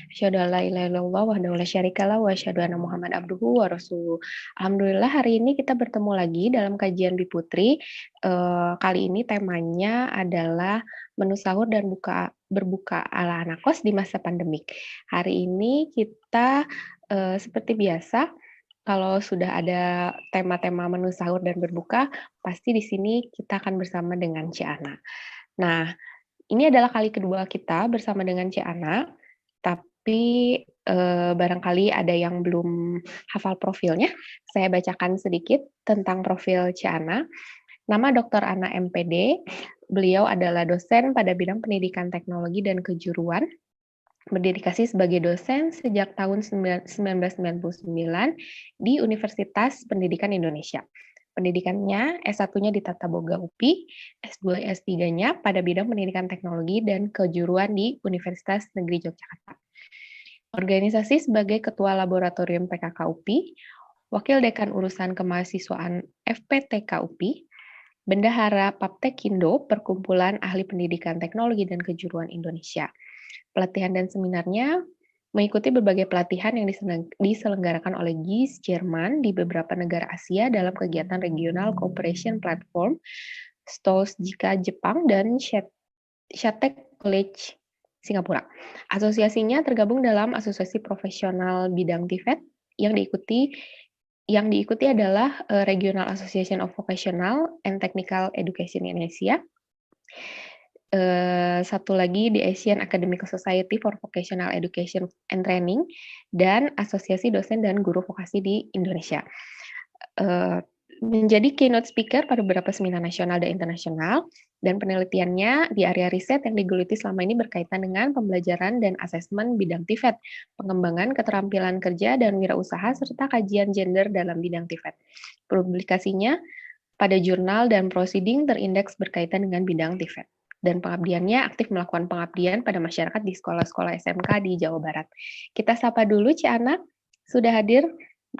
Asyhadu an la ilaha illallah wahdahu la syarikalah wa asyhadu anna Muhammad abduhu wa rasuluh. Alhamdulillah hari ini kita bertemu lagi dalam kajian Biputri. Kali ini temanya adalah menu sahur dan berbuka ala anak kos di masa pandemik. Hari ini kita, seperti biasa kalau sudah ada tema-tema menu sahur dan berbuka, pasti di sini kita akan bersama dengan Ci Ana. Nah, ini adalah kali kedua kita bersama dengan Ci Ana, tapi, barangkali ada yang belum hafal profilnya. Saya bacakan sedikit tentang profil Ci Ana. Nama Dr. Ana MPD, beliau adalah dosen pada bidang pendidikan teknologi dan kejuruan, berdedikasi sebagai dosen sejak tahun 1999 di Universitas Pendidikan Indonesia. Pendidikannya S1-nya di Tata Boga UPI, S2, S3-nya pada bidang pendidikan teknologi dan kejuruan di Universitas Negeri Yogyakarta. Organisasi sebagai Ketua Laboratorium PKK UPI, Wakil Dekan Urusan Kemahasiswaan FPTK UPI, Bendahara Paptekindo, Perkumpulan Ahli Pendidikan Teknologi dan Kejuruan Indonesia. Pelatihan dan seminarnya mengikuti berbagai pelatihan yang diselenggarakan oleh GIZ Jerman di beberapa negara Asia dalam kegiatan Regional Cooperation Platform, STOLS JIKA Jepang, dan Shatec College Singapura. Asosiasinya tergabung dalam Asosiasi Profesional Bidang TVET yang diikuti adalah Regional Association of Vocational and Technical Education Indonesia. Satu lagi di Asian Academic Society for Vocational Education and Training, dan Asosiasi Dosen dan Guru Vokasi di Indonesia. Menjadi keynote speaker pada beberapa seminar nasional dan internasional, dan penelitiannya di area riset yang digeluti selama ini berkaitan dengan pembelajaran dan asesmen bidang TVET, pengembangan keterampilan kerja dan wirausaha, serta kajian gender dalam bidang TVET. Publikasinya pada jurnal dan proceeding terindeks berkaitan dengan bidang TVET. Dan pengabdiannya aktif melakukan pengabdian pada masyarakat di sekolah-sekolah SMK di Jawa Barat. Kita sapa dulu Ci Ana, sudah hadir,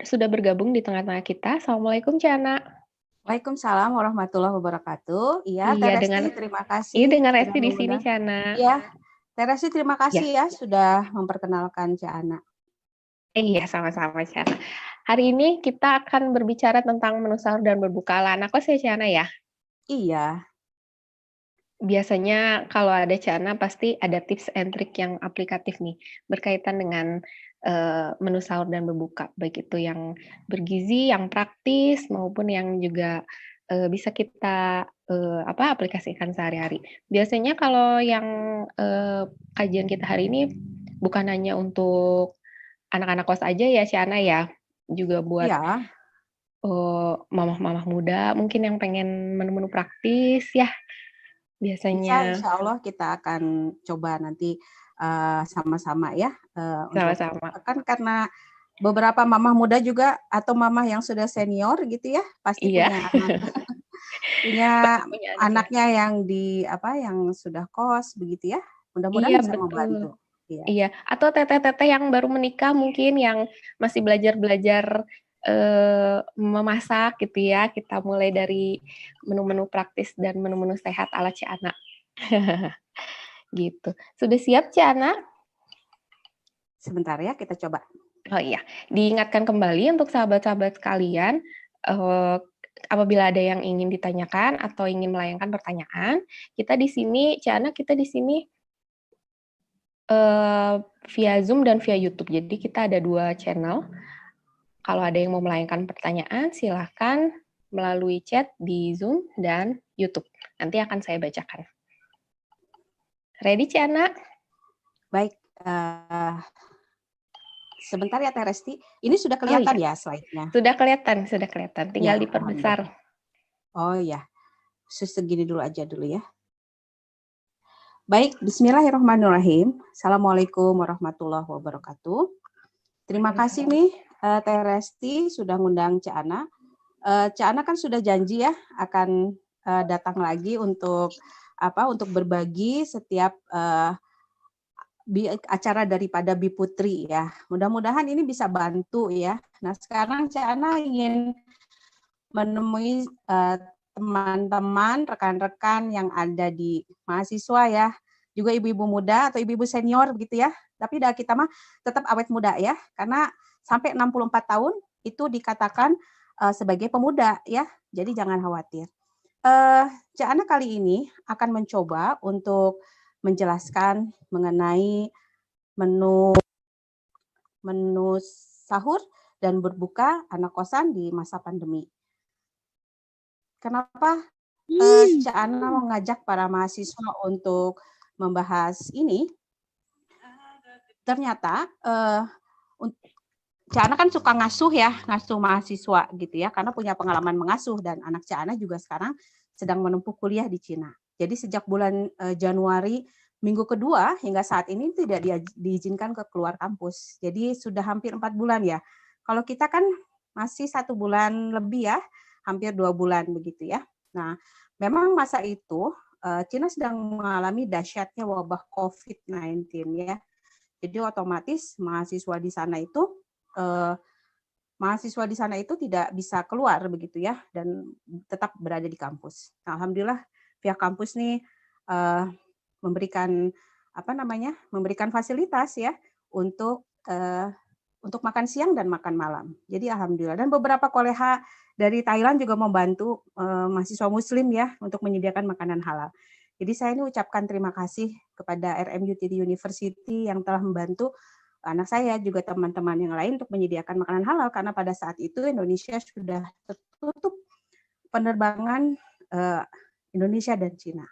sudah bergabung di tengah-tengah kita. Assalamualaikum Ci Ana. Waalaikumsalam warahmatullahi wabarakatuh. Iya, Iya, Teresti, terima ini kasih dengan sudah Resti di sini mengundang. Ci Ana. Iya, Teresti terima Ya. kasih ya sudah memperkenalkan Ci Ana. Iya, sama-sama Ci Ana. Hari ini kita akan berbicara tentang menu sahur dan berbuka ala anak kos ya Ci Ana ya? Iya. Biasanya kalau ada Ci Ana pasti ada tips and trick yang aplikatif nih, berkaitan dengan menu sahur dan berbuka, baik itu yang bergizi, yang praktis, maupun yang juga bisa kita aplikasikan sehari-hari. Biasanya kalau yang kajian kita hari ini bukan hanya untuk anak-anak kos aja ya Ci Ana ya, juga buat Iya. mamah-mamah muda mungkin yang pengen menu-menu praktis ya. Biasanya. Insya Allah kita akan coba nanti sama-sama ya. Untuk Sama-sama. kan karena beberapa mamah muda juga atau mamah yang sudah senior gitu ya, pasti Iya. punya anak, punya anaknya yang sudah kos begitu ya. Mudah-mudahan Iya, bisa betul. membantu. Iya, atau teteh-teteh yang baru menikah mungkin yang masih belajar-belajar memasak gitu ya. Kita mulai dari menu-menu praktis dan menu-menu sehat ala Ci Ana. Gitu. Sudah siap Ci Ana? Sebentar ya, kita coba. Oh iya, diingatkan kembali untuk sahabat-sahabat sekalian, apabila ada yang ingin ditanyakan atau ingin melayangkan pertanyaan, kita di sini, Ci Ana, kita di sini via Zoom dan via YouTube. Jadi kita ada 2 channel. Kalau ada yang mau melayangkan pertanyaan, silahkan melalui chat di Zoom dan YouTube. Nanti akan saya bacakan. Ready, Ci Ana? Baik. Sebentar ya, Teresti. Ini sudah kelihatan ya slide-nya? Sudah kelihatan. Tinggal Ya, diperbesar. Oh ya, segini dulu aja dulu ya. Baik, bismillahirrahmanirrahim. Assalamualaikum warahmatullahi wabarakatuh. Terima kasih nih Teresti sudah ngundang Ci Ana. Ci Ana kan sudah janji ya akan datang lagi untuk berbagi setiap acara daripada Biputri ya. Mudah-mudahan ini bisa bantu ya. Nah, sekarang Ci Ana ingin menemui teman-teman, rekan-rekan yang ada di mahasiswa ya, juga ibu-ibu muda atau ibu-ibu senior gitu ya, Tapi dah kita mah tetap awet muda ya, karena sampai 64 tahun itu dikatakan sebagai pemuda ya. Jadi jangan khawatir. Cak Ana kali ini akan mencoba untuk menjelaskan mengenai menu sahur dan berbuka anak kosan di masa pandemi. Kenapa Cak Ana mengajak para mahasiswa untuk membahas ini? Ternyata Cak Ana kan suka ngasuh mahasiswa gitu ya, karena punya pengalaman mengasuh, dan anak Cak Ana juga sekarang sedang menempuh kuliah di Cina. Jadi sejak bulan Januari minggu kedua hingga saat ini tidak diizinkan keluar kampus. Jadi sudah hampir 4 bulan ya. Kalau kita kan masih 1 bulan lebih ya, hampir 2 bulan begitu ya. Nah, memang masa itu Cina sedang mengalami dahsyatnya wabah COVID-19 ya. Jadi otomatis mahasiswa di sana itu tidak bisa keluar begitu ya, dan tetap berada di kampus. Nah, alhamdulillah pihak kampus nih memberikan fasilitas ya untuk makan siang dan makan malam. Jadi alhamdulillah, dan beberapa koleha dari Thailand juga membantu mahasiswa muslim ya untuk menyediakan makanan halal. Jadi saya ini ucapkan terima kasih kepada RMUTT University yang telah membantu anak saya juga teman-teman yang lain untuk menyediakan makanan halal, karena pada saat itu Indonesia sudah tertutup penerbangan Indonesia dan Cina.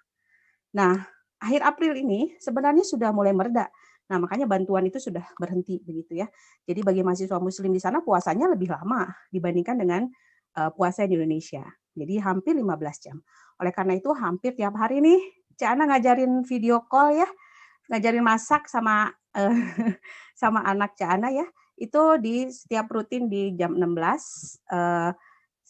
Nah, akhir April ini sebenarnya sudah mulai mereda. Nah, makanya bantuan itu sudah berhenti begitu ya. Jadi bagi mahasiswa muslim di sana puasanya lebih lama dibandingkan dengan puasa di Indonesia. Jadi hampir 15 jam. Oleh karena itu hampir tiap hari nih Cak Ana ngajarin video call ya, ngajarin masak sama sama anak Cak Ana ya. Itu di setiap rutin di jam 16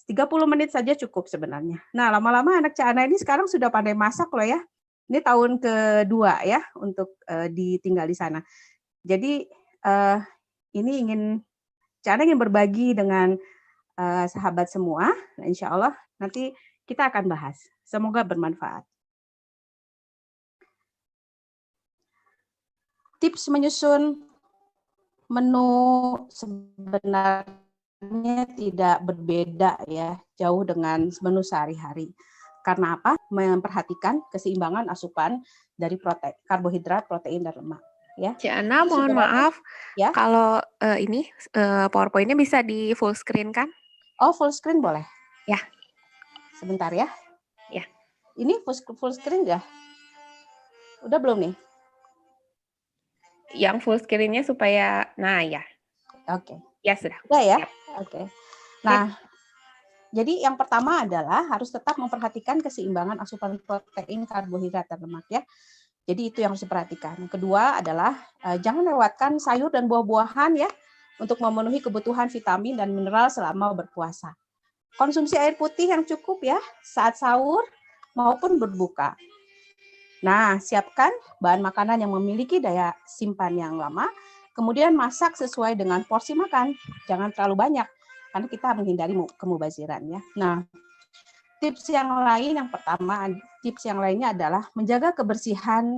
30 menit saja cukup sebenarnya. Nah, lama-lama anak Cak Ana ini sekarang sudah pandai masak loh ya. Ini tahun kedua ya untuk ditinggal di sana. Jadi ini Cak Ana ingin berbagi dengan sahabat semua. Nah, insya Allah nanti kita akan bahas. Semoga bermanfaat. Tips menyusun menu sebenarnya tidak berbeda ya, jauh dengan menu sehari-hari. Karena apa? Memperhatikan keseimbangan asupan dari karbohidrat, protein, dan lemak. Ya. Cak Ana, mohon maaf, ya? Kalau ini PowerPoint-nya bisa di full screen kan? Oh, full screen boleh? Ya. Sebentar ya. Ya. Ini full screen ya? Udah belum nih? Yang full screen-nya supaya, nah ya. Oke. Ya sudah. Udah ya? Oke. Nah, jadi yang pertama adalah harus tetap memperhatikan keseimbangan asupan protein, karbohidrat, dan lemak ya. Jadi itu yang harus diperhatikan. Yang kedua adalah jangan lewatkan sayur dan buah-buahan ya untuk memenuhi kebutuhan vitamin dan mineral selama berpuasa. Konsumsi air putih yang cukup ya saat sahur maupun berbuka. Nah, siapkan bahan makanan yang memiliki daya simpan yang lama, kemudian masak sesuai dengan porsi makan. Jangan terlalu banyak karena kita menghindari kemubaziran ya. Nah, tips yang lainnya adalah menjaga kebersihan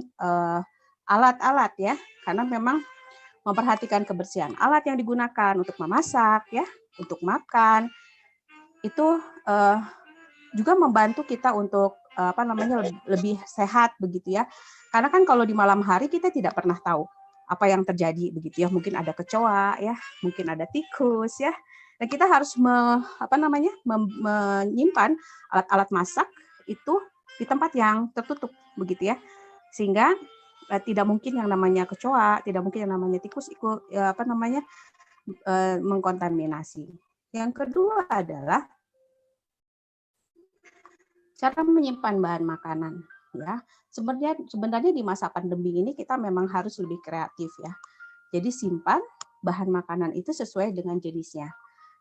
alat-alat ya, karena memang memperhatikan kebersihan alat yang digunakan untuk memasak ya, untuk makan itu juga membantu kita untuk lebih sehat begitu ya. Karena kan kalau di malam hari kita tidak pernah tahu apa yang terjadi begitu ya, mungkin ada kecoa ya, mungkin ada tikus ya. Nah, kita harus menyimpan alat-alat masak itu di tempat yang tertutup begitu ya, sehingga tidak mungkin yang namanya kecoa, tidak mungkin yang namanya tikus mengkontaminasi. Yang kedua adalah cara menyimpan bahan makanan ya. Sebenarnya di masa pandemi ini kita memang harus lebih kreatif ya. Jadi simpan bahan makanan itu sesuai dengan jenisnya.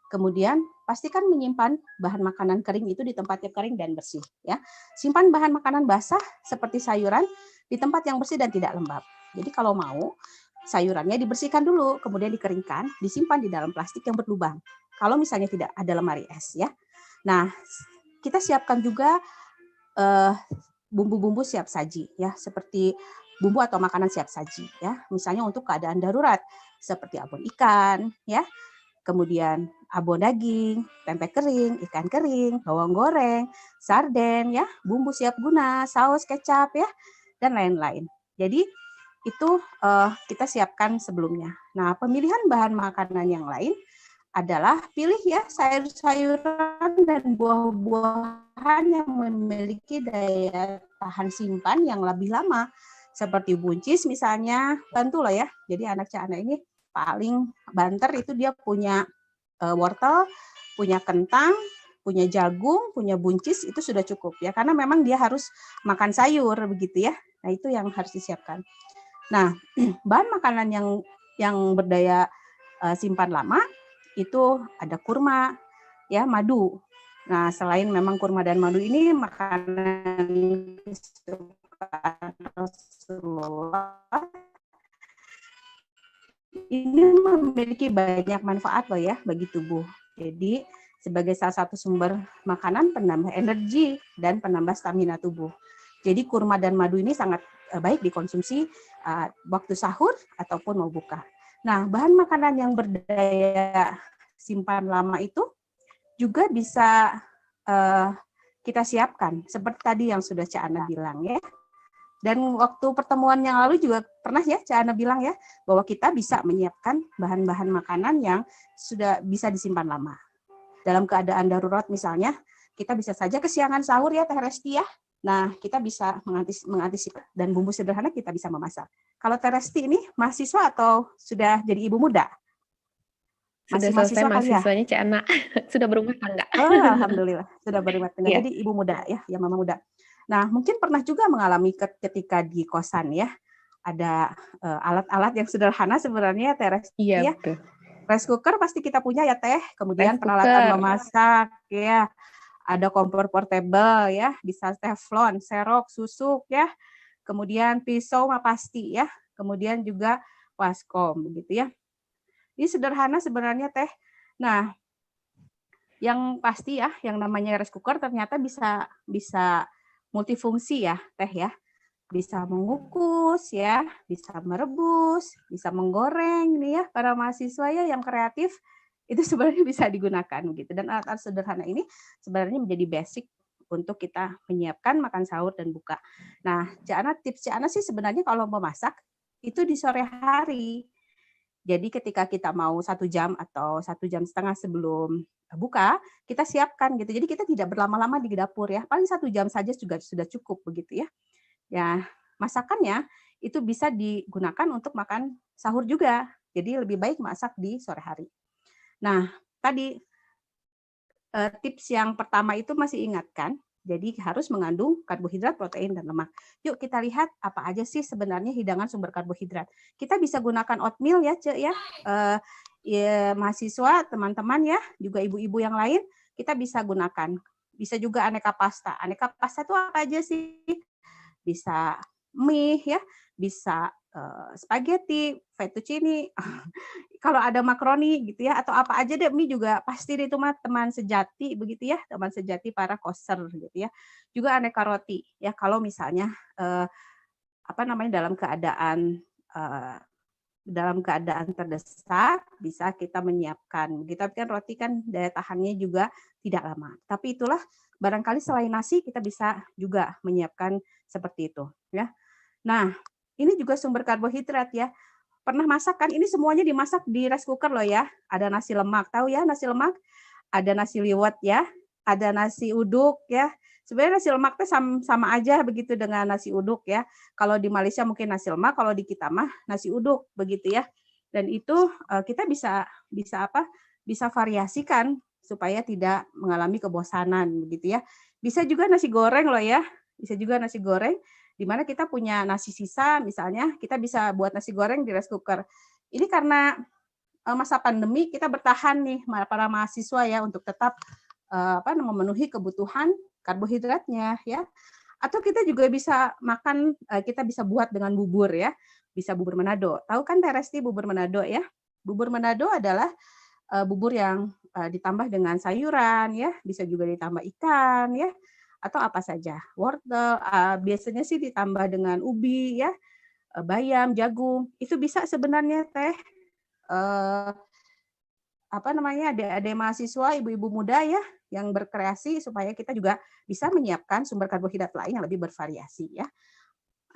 Kemudian pastikan menyimpan bahan makanan kering itu di tempat yang kering dan bersih ya. Simpan bahan makanan basah seperti sayuran di tempat yang bersih dan tidak lembab. Jadi kalau mau sayurannya dibersihkan dulu, kemudian dikeringkan, disimpan di dalam plastik yang berlubang. Kalau misalnya tidak ada lemari es ya. Nah, kita siapkan juga bumbu-bumbu siap saji ya, seperti bumbu atau makanan siap saji ya. Misalnya untuk keadaan darurat seperti abon ikan ya, kemudian abon daging, tempe kering, ikan kering, bawang goreng, sarden ya, bumbu siap guna, saus, kecap ya, dan lain-lain. Jadi itu kita siapkan sebelumnya. Nah, pemilihan bahan makanan yang lain adalah pilih ya sayur-sayuran dan buah-buahan yang memiliki daya tahan simpan yang lebih lama. Seperti buncis misalnya, bantu loh ya. Jadi anak Cak Ana ini paling banter itu dia punya wortel, punya kentang, punya jagung, punya buncis, itu sudah cukup ya. Karena memang dia harus makan sayur begitu ya. Nah, itu yang harus disiapkan. Nah, bahan makanan yang berdaya simpan lama itu ada kurma, ya, madu. Nah, selain memang kurma dan madu ini makanan kesukaan Rasulullah, ini memiliki banyak manfaat loh ya bagi tubuh. Jadi sebagai salah satu sumber makanan penambah energi dan penambah stamina tubuh. Jadi kurma dan madu ini sangat baik dikonsumsi waktu sahur ataupun mau buka. Nah, bahan makanan yang berdaya simpan lama itu juga bisa kita siapkan seperti tadi yang sudah Cak Ana bilang ya. Dan waktu pertemuan yang lalu juga pernah ya Cak Ana bilang ya bahwa kita bisa menyiapkan bahan-bahan makanan yang sudah bisa disimpan lama. Dalam keadaan darurat misalnya, kita bisa saja kesiangan sahur ya Teh Resti ya. Nah, kita bisa mengantisipasi dan bumbu sederhana kita bisa memasak. Kalau Teh Resti ini mahasiswa atau sudah jadi ibu muda? Sudah selesai mahasiswanya Cak Ana. Sudah berumah tangga. Oh, alhamdulillah, sudah berumah tangga. Yeah. Jadi ibu muda ya, yang mama muda. Nah, mungkin pernah juga mengalami ketika di kosan ya, ada alat-alat yang sederhana sebenarnya Teh Resti ya. Betul. Rice cooker pasti kita punya ya Teh, kemudian peralatan memasak ya. Ada kompor portable ya, bisa teflon, serok, susuk ya. Kemudian pisau mah pasti ya. Kemudian juga baskom begitu ya. Ini sederhana sebenarnya Teh. Nah, yang pasti ya, yang namanya rice cooker ternyata bisa multifungsi ya Teh ya. Bisa mengukus ya, bisa merebus, bisa menggoreng nih ya para mahasiswa ya yang kreatif. Itu sebenarnya bisa digunakan gitu. Dan alat-alat sederhana ini sebenarnya menjadi basic untuk kita menyiapkan makan sahur dan buka. Nah, tips Cak Ana sih sebenarnya kalau memasak itu di sore hari. Jadi ketika kita mau 1 jam atau 1 jam setengah sebelum buka, kita siapkan gitu. Jadi kita tidak berlama-lama di dapur ya. Paling 1 jam saja juga sudah cukup begitu ya. Ya, masakannya itu bisa digunakan untuk makan sahur juga. Jadi lebih baik masak di sore hari. Nah, tadi tips yang pertama itu masih ingat kan? Jadi harus mengandung karbohidrat, protein, dan lemak. Yuk kita lihat apa aja sih sebenarnya hidangan sumber karbohidrat. Kita bisa gunakan oatmeal ya, Cek ya. Ya mahasiswa, teman-teman ya, juga ibu-ibu yang lain, kita bisa gunakan. Bisa juga aneka pasta. Aneka pasta itu apa aja sih? Bisa mie ya, bisa spaghetti, fettuccine, kalau ada makaroni gitu ya, atau apa aja deh, mie juga pasti itu mah teman sejati begitu ya, teman sejati para koser gitu ya. Juga aneka roti ya, kalau misalnya dalam keadaan terdesak bisa kita menyiapkan. Begitu, tapi kan roti kan daya tahannya juga tidak lama. Tapi itulah barangkali selain nasi kita bisa juga menyiapkan seperti itu ya. Nah, ini juga sumber karbohidrat ya. Pernah masak kan? Ini semuanya dimasak di rice cooker loh ya. Ada nasi lemak, tahu ya nasi lemak? Ada nasi liwet ya, ada nasi uduk ya. Sebenarnya nasi lemak itu sama aja begitu dengan nasi uduk ya. Kalau di Malaysia mungkin nasi lemak, kalau di kita mah nasi uduk begitu ya. Dan itu kita bisa variasikan supaya tidak mengalami kebosanan begitu ya. Bisa juga nasi goreng loh ya. Bisa juga nasi goreng di mana kita punya nasi sisa misalnya, kita bisa buat nasi goreng di rice cooker. Ini karena masa pandemi kita bertahan nih para mahasiswa ya untuk tetap memenuhi kebutuhan karbohidratnya ya. Atau kita juga bisa makan, kita bisa buat dengan bubur ya. Bisa bubur Manado. Tahu kan Teh Resti bubur Manado ya? Bubur Manado adalah bubur yang ditambah dengan sayuran ya, bisa juga ditambah ikan ya, atau apa saja. Wortel biasanya sih ditambah dengan ubi ya. bayam, jagung. Itu bisa sebenarnya Teh adik-adik mahasiswa, ibu-ibu muda ya yang berkreasi supaya kita juga bisa menyiapkan sumber karbohidrat lain yang lebih bervariasi ya.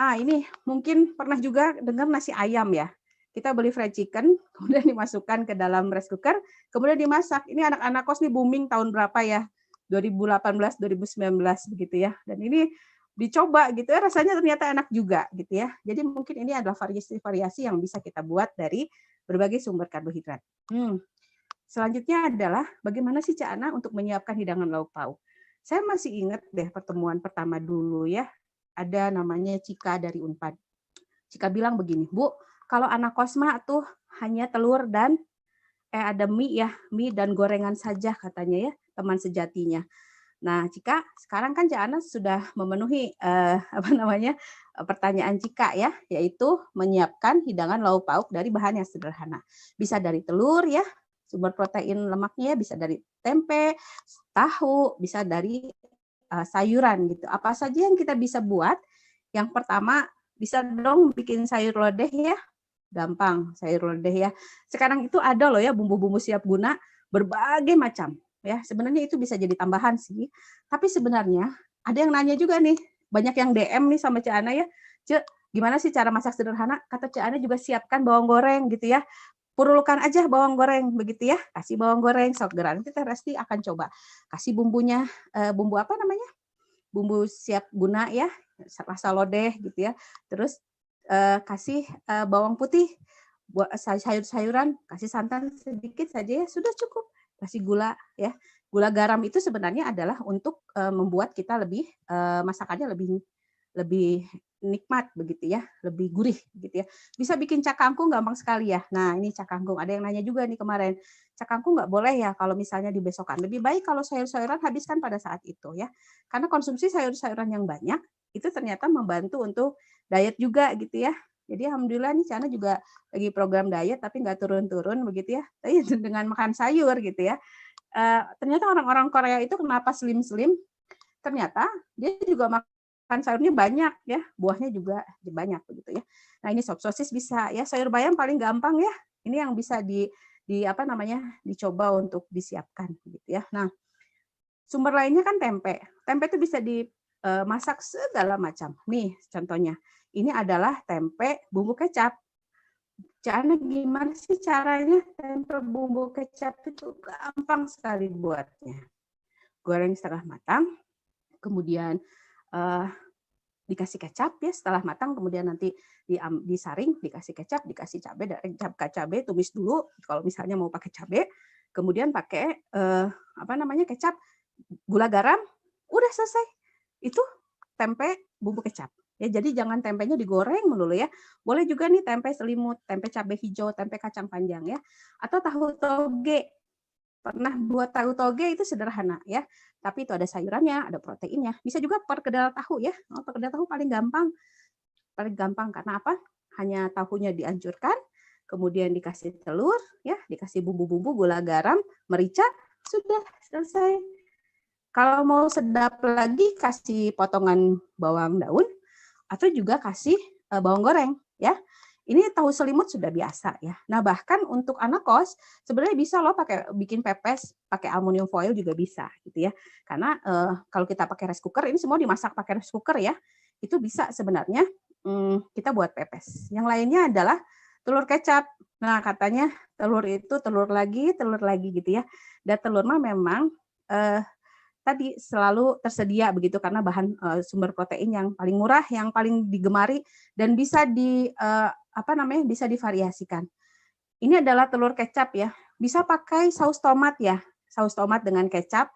Ini mungkin pernah juga dengar nasi ayam ya. Kita beli fried chicken, kemudian dimasukkan ke dalam rice cooker, kemudian dimasak. Ini anak-anak kos nih booming tahun berapa ya? 2018, 2019 begitu ya. Dan ini dicoba gitu ya, rasanya ternyata enak juga gitu ya. Jadi mungkin ini adalah variasi-variasi yang bisa kita buat dari berbagai sumber karbohidrat. Selanjutnya adalah bagaimana sih Cak Ana untuk menyiapkan hidangan lauk pauk. Saya masih ingat deh pertemuan pertama dulu ya, ada namanya Cika dari Unpad. Cika bilang begini, Bu, kalau anak kosma tuh hanya telur dan ada mie dan gorengan saja katanya ya, teman sejatinya. Nah, Cika, sekarang kan Cak Ana sudah memenuhi pertanyaan Cika ya, yaitu menyiapkan hidangan lauk pauk dari bahan yang sederhana. Bisa dari telur ya, sumber protein lemaknya bisa dari tempe, tahu, bisa dari sayuran gitu. Apa saja yang kita bisa buat? Yang pertama, bisa dong bikin sayur lodeh ya. Gampang, sayur lodeh ya. Sekarang itu ada loh ya bumbu-bumbu siap guna berbagai macam ya. Sebenarnya itu bisa jadi tambahan sih. Tapi sebenarnya ada yang nanya juga nih, banyak yang DM nih sama Cak Ana ya. Cek, gimana sih cara masak sederhana? Kata Cak Ana juga siapkan bawang goreng gitu ya. Purulkan aja bawang goreng begitu ya, kasih bawang goreng segera nanti Teh Resti akan coba kasih bumbunya, bumbu apa namanya, bumbu siap guna ya, rasa lodeh gitu ya, terus kasih bawang putih, sayur-sayuran, kasih santan sedikit saja ya, sudah cukup, kasih gula ya, gula garam itu sebenarnya adalah untuk membuat kita lebih masakannya lebih nikmat begitu ya, lebih gurih gitu ya. Bisa bikin cak kangkung gampang sekali ya. Nah, ini cak kangkung. Ada yang nanya juga nih kemarin, cak kangkung nggak boleh ya kalau misalnya dibesokan. Lebih baik kalau sayur-sayuran habiskan pada saat itu ya. Karena konsumsi sayur-sayuran yang banyak itu ternyata membantu untuk diet juga gitu ya. Jadi alhamdulillah nih Cana juga lagi program diet tapi nggak turun-turun begitu ya. Tapi dengan makan sayur gitu ya. Ternyata orang-orang Korea itu kenapa slim-slim? Ternyata dia juga makan sayurnya banyak ya, buahnya juga banyak begitu ya. Nah, ini sop sosis bisa ya, sayur bayam paling gampang ya. Ini yang bisa dicoba untuk disiapkan gitu ya. Nah, sumber lainnya kan tempe. Tempe itu bisa dimasak segala macam. Nih contohnya. Ini adalah tempe bumbu kecap. Caranya gimana sih caranya tempe bumbu kecap itu gampang sekali buatnya. Goreng setengah matang, kemudian dikasih kecap ya setelah matang, kemudian nanti disaring, dikasih kecap, dikasih cabai, tumis dulu kalau misalnya mau pakai cabai, kemudian pakai kecap, gula garam, udah selesai. Itu tempe bumbu kecap. Ya, jadi jangan tempenya digoreng melulu ya. Boleh juga nih tempe selimut, tempe cabai hijau, tempe kacang panjang ya. Atau tahu toge. Pernah buat tahu toge itu sederhana ya. Tapi itu ada sayurannya, ada proteinnya. Bisa juga perkedel tahu ya. Perkedel tahu paling gampang. Paling gampang karena apa? Hanya tahunya dihancurkan, kemudian dikasih telur, ya, dikasih bumbu-bumbu, gula garam, merica, sudah selesai. Kalau mau sedap lagi kasih potongan bawang daun atau juga kasih bawang goreng ya. Ini tahu selimut sudah biasa ya. Nah, bahkan untuk anak kos sebenarnya bisa loh pakai bikin pepes, pakai aluminium foil juga bisa gitu ya. Karena kalau kita pakai rice cooker ini semua dimasak pakai rice cooker ya. Itu bisa sebenarnya kita buat pepes. Yang lainnya adalah telur kecap. Nah, katanya telur itu telur lagi gitu ya. Dan telur mah memang tadi selalu tersedia begitu karena bahan sumber protein yang paling murah, yang paling digemari dan bisa bisa divariasikan. Ini adalah telur kecap ya. Bisa pakai saus tomat ya. Saus tomat dengan kecap.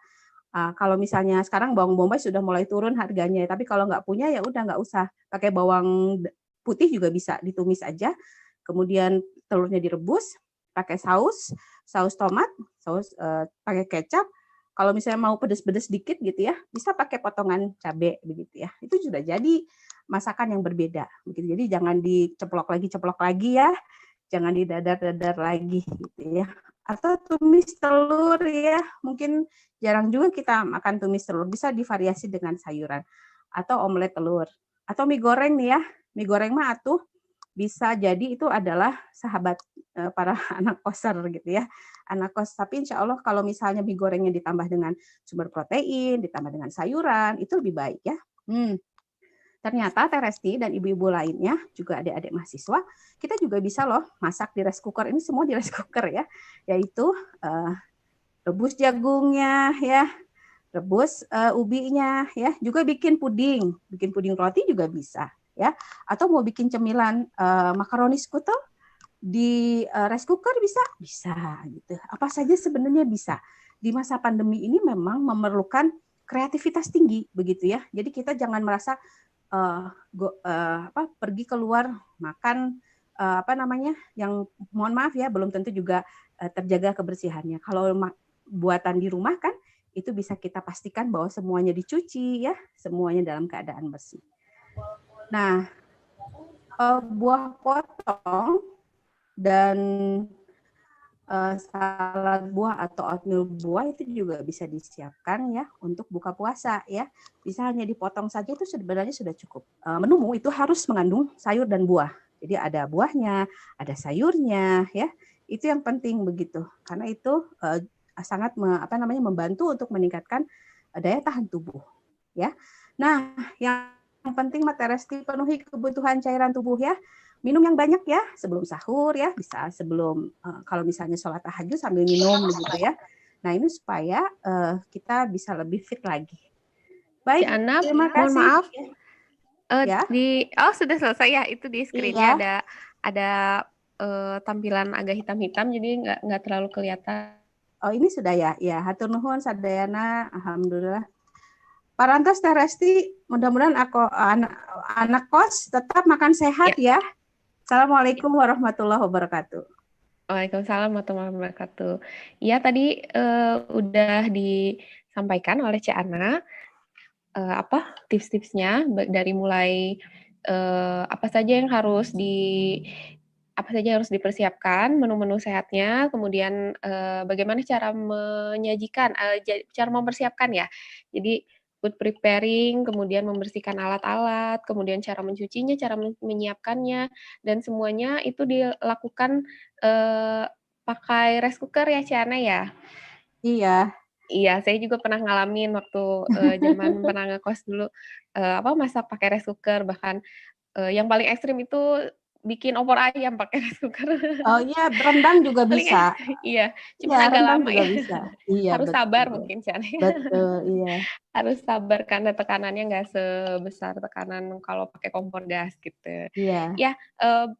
Kalau misalnya sekarang bawang bombay sudah mulai turun harganya, tapi kalau nggak punya ya udah nggak usah. Pakai bawang putih juga bisa ditumis aja. Kemudian telurnya direbus, pakai saus tomat, pakai kecap. Kalau misalnya mau pedes-pedes dikit gitu ya, bisa pakai potongan cabai begitu ya. Itu sudah jadi masakan yang berbeda. Begitu. Jadi jangan diceplok lagi ya. Jangan didadar-dadar lagi gitu ya. Atau tumis telur ya. Mungkin jarang juga kita makan tumis telur. Bisa divariasi dengan sayuran. Atau omelet telur. Atau mie goreng nih ya. Mie goreng mah atuh bisa jadi itu adalah sahabat para anak koser gitu ya, anak kos. Tapi insya Allah kalau misalnya mie gorengnya ditambah dengan sumber protein, ditambah dengan sayuran, itu lebih baik ya. Ternyata Teh Resti dan ibu-ibu lainnya, juga adik-adik mahasiswa, kita juga bisa loh masak di rice cooker. Ini semua di rice cooker ya, yaitu rebus jagungnya ya, rebus ubinya ya, juga bikin puding roti juga bisa ya, atau mau bikin cemilan makaroni skutel di rice cooker bisa gitu. Apa saja sebenarnya bisa. Di masa pandemi ini memang memerlukan kreativitas tinggi begitu ya. Jadi kita jangan merasa pergi keluar makan yang mohon maaf ya belum tentu juga terjaga kebersihannya. Kalau buatan di rumah kan itu bisa kita pastikan bahwa semuanya dicuci ya, semuanya dalam keadaan bersih. Nah, buah potong dan salad buah atau oatmeal buah itu juga bisa disiapkan ya untuk buka puasa ya. Bisa hanya dipotong saja itu sebenarnya sudah cukup. Menu itu harus mengandung sayur dan buah. Jadi ada buahnya, ada sayurnya ya. Itu yang penting begitu. Karena itu sangat membantu untuk meningkatkan daya tahan tubuh ya. Nah, yang penting Teh Resti penuhi kebutuhan cairan tubuh ya. Minum yang banyak ya sebelum sahur ya, bisa sebelum kalau misalnya sholat tahajud sambil minum begitu ya. Nah ini supaya kita bisa lebih fit lagi. Baik, Ana, terima mohon kasih. maaf. Ya. Sudah selesai ya, itu di screen-nya Iya. ada tampilan agak hitam-hitam jadi nggak terlalu kelihatan. Oh ini sudah ya, ya hatur nuhun sadayana, alhamdulillah. Parantos Teh Resti, mudah-mudahan anak kos tetap makan sehat ya. Assalamualaikum warahmatullahi wabarakatuh. Waalaikumsalam warahmatullahi wabarakatuh. Ya tadi udah disampaikan oleh Cik Ana tips-tipsnya dari mulai apa saja yang harus dipersiapkan, menu-menu sehatnya, kemudian bagaimana cara menyajikan, cara mempersiapkan ya. Jadi food preparing, kemudian membersihkan alat-alat, kemudian cara mencucinya, cara menyiapkannya, dan semuanya itu dilakukan pakai rice cooker ya, Ciana ya? Iya. Iya, saya juga pernah ngalamin waktu zaman pernah ngekos dulu, masak pakai rice cooker, bahkan yang paling ekstrim itu bikin opor ayam pakai rice cooker. Oh iya, rendang juga Paling bisa. iya, Iya, cuman agak rendang lama juga ya. bisa. Iya, Harus sabar betul. mungkin Cian. Betul, iya. Harus sabar karena tekanannya nggak sebesar tekanan kalau pakai kompor gas gitu. Iya. Ya,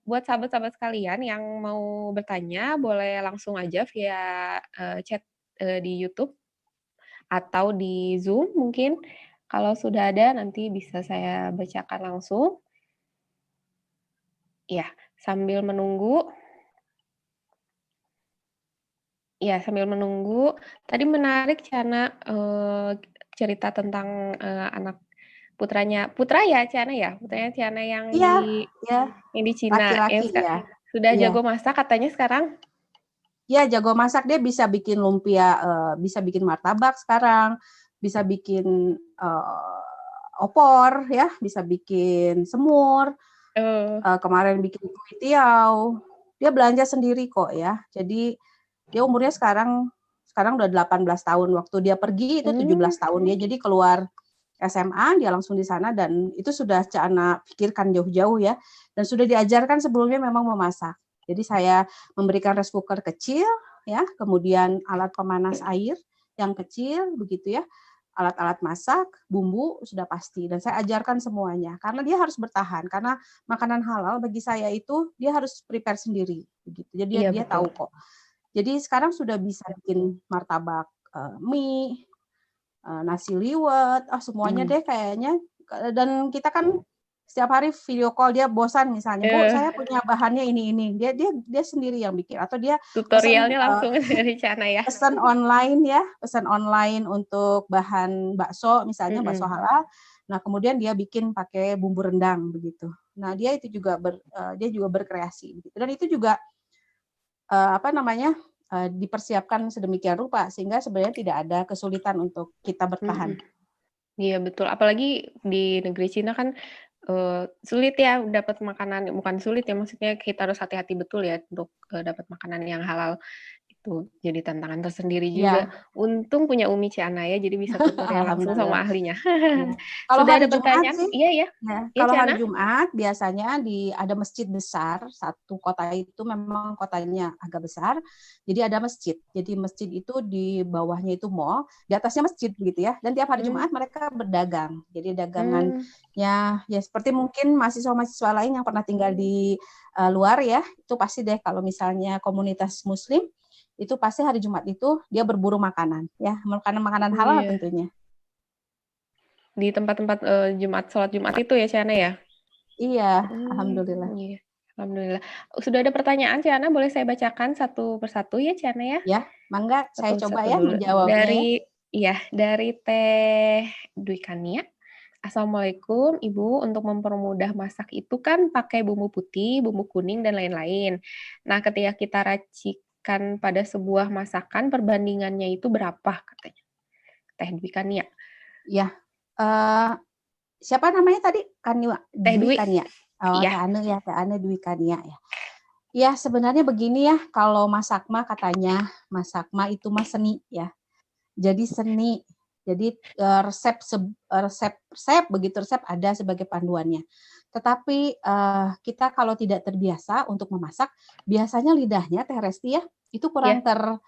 buat sahabat-sahabat sekalian yang mau bertanya boleh langsung aja via chat di YouTube atau di Zoom mungkin. Kalau sudah ada nanti bisa saya bacakan langsung. Ya, sambil menunggu. Ya, sambil menunggu. Tadi menarik Ciana cerita tentang anak putra ya Ciana ya? Putranya Ciana yang Iya, ya. yang di Cina. Laki-laki ya. Sudah Iya. jago masak katanya sekarang? Ya, jago masak, dia bisa bikin lumpia, bisa bikin martabak sekarang, bisa bikin opor ya, bisa bikin semur. Kemarin bikin kue tiaw. Dia belanja sendiri kok ya. Jadi dia umurnya sekarang udah 18 tahun. Waktu dia pergi itu 17 tahun dia. Jadi keluar SMA dia langsung di sana dan itu sudah Cana pikirkan jauh-jauh ya. Dan sudah diajarkan sebelumnya memang memasak. Jadi saya memberikan rice cooker kecil ya, kemudian alat pemanas air yang kecil begitu ya. Alat-alat masak, bumbu sudah pasti dan saya ajarkan semuanya karena dia harus bertahan karena makanan halal bagi saya itu dia harus prepare sendiri begitu. Jadi dia tahu kok. Jadi sekarang sudah bisa bikin martabak mie, nasi liwet, semuanya deh kayaknya. Dan kita kan setiap hari video call dia bosan misalnya, Bu, saya punya bahannya ini. Dia sendiri yang bikin atau dia tutorialnya langsung dari Cana ya. Pesan online untuk bahan bakso misalnya bakso halal. Nah, kemudian dia bikin pakai bumbu rendang begitu. Nah, dia juga berkreasi gitu. Dan itu juga dipersiapkan sedemikian rupa sehingga sebenarnya tidak ada kesulitan untuk kita bertahan. Iya betul, apalagi di negeri Cina kan sulit ya dapat makanan, bukan sulit ya, maksudnya kita harus hati-hati betul ya untuk, dapat makanan yang halal. Itu jadi tantangan tersendiri juga. Iya, Untung punya Umi Ciana ya, jadi bisa tutorial langsung alhamdulillah. sama ahlinya. Iya. Kalau Sudah hari ada Jumat pertanyaan? sih, Iya ya? ya, Iya, kalau hari Ciana? Jumat biasanya ada masjid besar, satu kota itu memang kotanya agak besar, jadi ada masjid. Jadi masjid itu di bawahnya itu mall, di atasnya masjid begitu ya. Dan tiap hari Mmm, Jumat mereka berdagang. Jadi dagangannya mmm, ya seperti mungkin mahasiswa-mahasiswa lain yang pernah tinggal di luar ya, itu pasti deh kalau misalnya komunitas Muslim itu pasti hari Jumat itu dia berburu makanan ya, makanan-makanan halal iya. tentunya. Di tempat-tempat, sholat Jumat itu ya, Ciana ya? Iya, alhamdulillah. Iya. Alhamdulillah. Sudah ada pertanyaan, Ciana, boleh saya bacakan satu persatu ya, Ciana ya? Ya, mangga saya Satu coba persatu ya dulu. menjawabnya ya. Dari Teh Dwi Kania. Assalamualaikum Ibu, untuk mempermudah masak itu kan pakai bumbu putih, bumbu kuning, dan lain-lain. Nah, ketika kita racikan pada sebuah masakan, perbandingannya itu berapa katanya? Teh Dwi Kania. Ya, eh, siapa namanya tadi? Kania, Teh Dwi Dwi, Kania. Oh, iya. Teh Ane ya, Teh Ane Dwi Kania ya. Ya, sebenarnya begini ya, kalau masak mah katanya, masak mah itu mah seni ya. Jadi seni. Jadi resep begitu resep ada sebagai panduannya. Tetapi kita kalau tidak terbiasa untuk memasak, biasanya lidahnya Teh Resti ya, itu kurang Iya.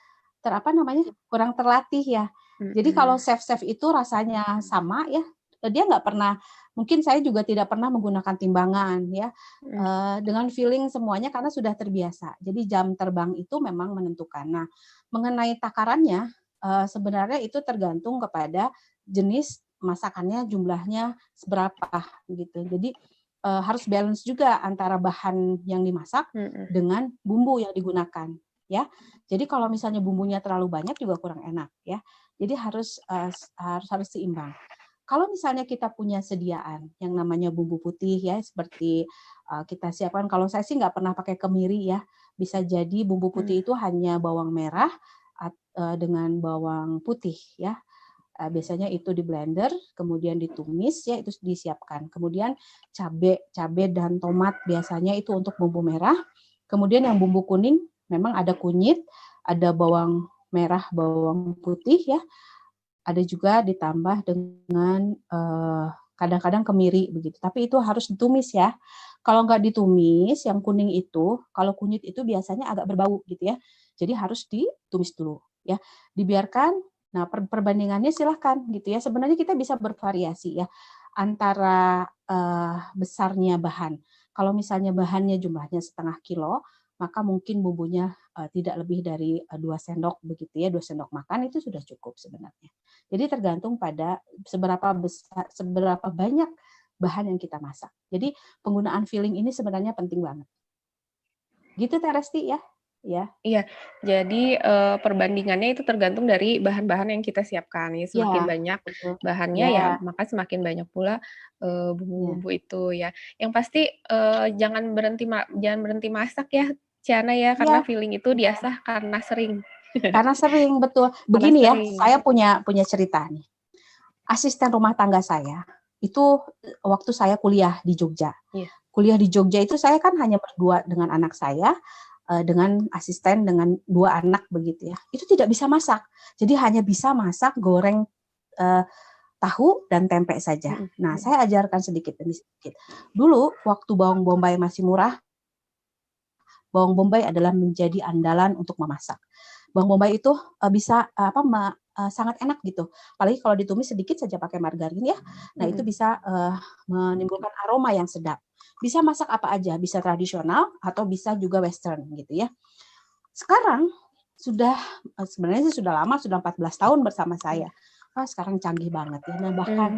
apa namanya? Kurang terlatih ya. Jadi kalau Mhm. chef-chef itu rasanya sama ya, dia nggak pernah, mungkin saya juga tidak pernah menggunakan timbangan ya, Mhm. dengan feeling semuanya karena sudah terbiasa. Jadi jam terbang itu memang menentukan. Nah, mengenai takarannya, sebenarnya itu tergantung kepada jenis masakannya, jumlahnya seberapa gitu. Jadi harus balance juga antara bahan yang dimasak Mhm. dengan bumbu yang digunakan ya. Jadi kalau misalnya bumbunya terlalu banyak juga kurang enak ya. Jadi harus seimbang. Kalau misalnya kita punya sediaan yang namanya bumbu putih ya, seperti kita siapkan. Kalau saya sih nggak pernah pakai kemiri ya. Bisa jadi bumbu Mhm. putih itu hanya bawang merah dengan bawang putih ya. Biasanya itu di blender, kemudian ditumis ya, itu disiapkan. Kemudian cabai dan tomat biasanya itu untuk bumbu merah. Kemudian yang bumbu kuning memang ada kunyit, ada bawang merah, bawang putih ya. Ada juga ditambah dengan kadang-kadang kemiri begitu. Tapi itu harus ditumis ya. Kalau nggak ditumis, yang kuning itu, kalau kunyit itu biasanya agak berbau gitu ya. Jadi harus ditumis dulu ya. Dibiarkan. Nah, perbandingannya silahkan gitu ya. Sebenarnya kita bisa bervariasi ya antara besarnya bahan. Kalau misalnya bahannya jumlahnya 1/2 kilo, maka mungkin bumbunya tidak lebih dari 2 sendok begitu ya, 2 sendok makan itu sudah cukup sebenarnya. Jadi tergantung pada seberapa banyak bahan yang kita masak. Jadi penggunaan filling ini sebenarnya penting banget. Gitu Teh Resti ya. Ya. Iya, jadi, perbandingannya itu tergantung dari bahan-bahan yang kita siapkan ya, semakin Ya, banyak betul. bahannya ya, Ya, maka semakin banyak pula, ya. bumbu-bumbu itu ya. Yang pasti, jangan berhenti masak ya, Ciana ya, Iya, karena feeling itu diasah karena sering. karena sering betul. Karena Begini ya, sering. saya punya cerita nih. Asisten rumah tangga saya itu waktu saya kuliah di Jogja. Iya. Kuliah di Jogja itu saya kan hanya berdua dengan anak saya, dengan asisten dengan 2 anak begitu ya. Itu tidak bisa masak. Jadi hanya bisa masak, goreng tahu dan tempe saja. Mhm. Nah, Mhm. saya ajarkan sedikit demi sedikit. Dulu waktu bawang bombay masih murah, bawang bombay adalah menjadi andalan untuk memasak. Bawang bombay itu bisa sangat enak gitu. Apalagi kalau ditumis sedikit saja pakai margarin ya. Nah, itu Mhm. bisa menimbulkan aroma yang sedap. Bisa masak apa aja, bisa tradisional atau bisa juga western gitu ya. Sekarang sudah sebenarnya sih sudah lama, sudah 14 tahun bersama saya. Sekarang canggih banget ya. Nah, Mmm. bahkan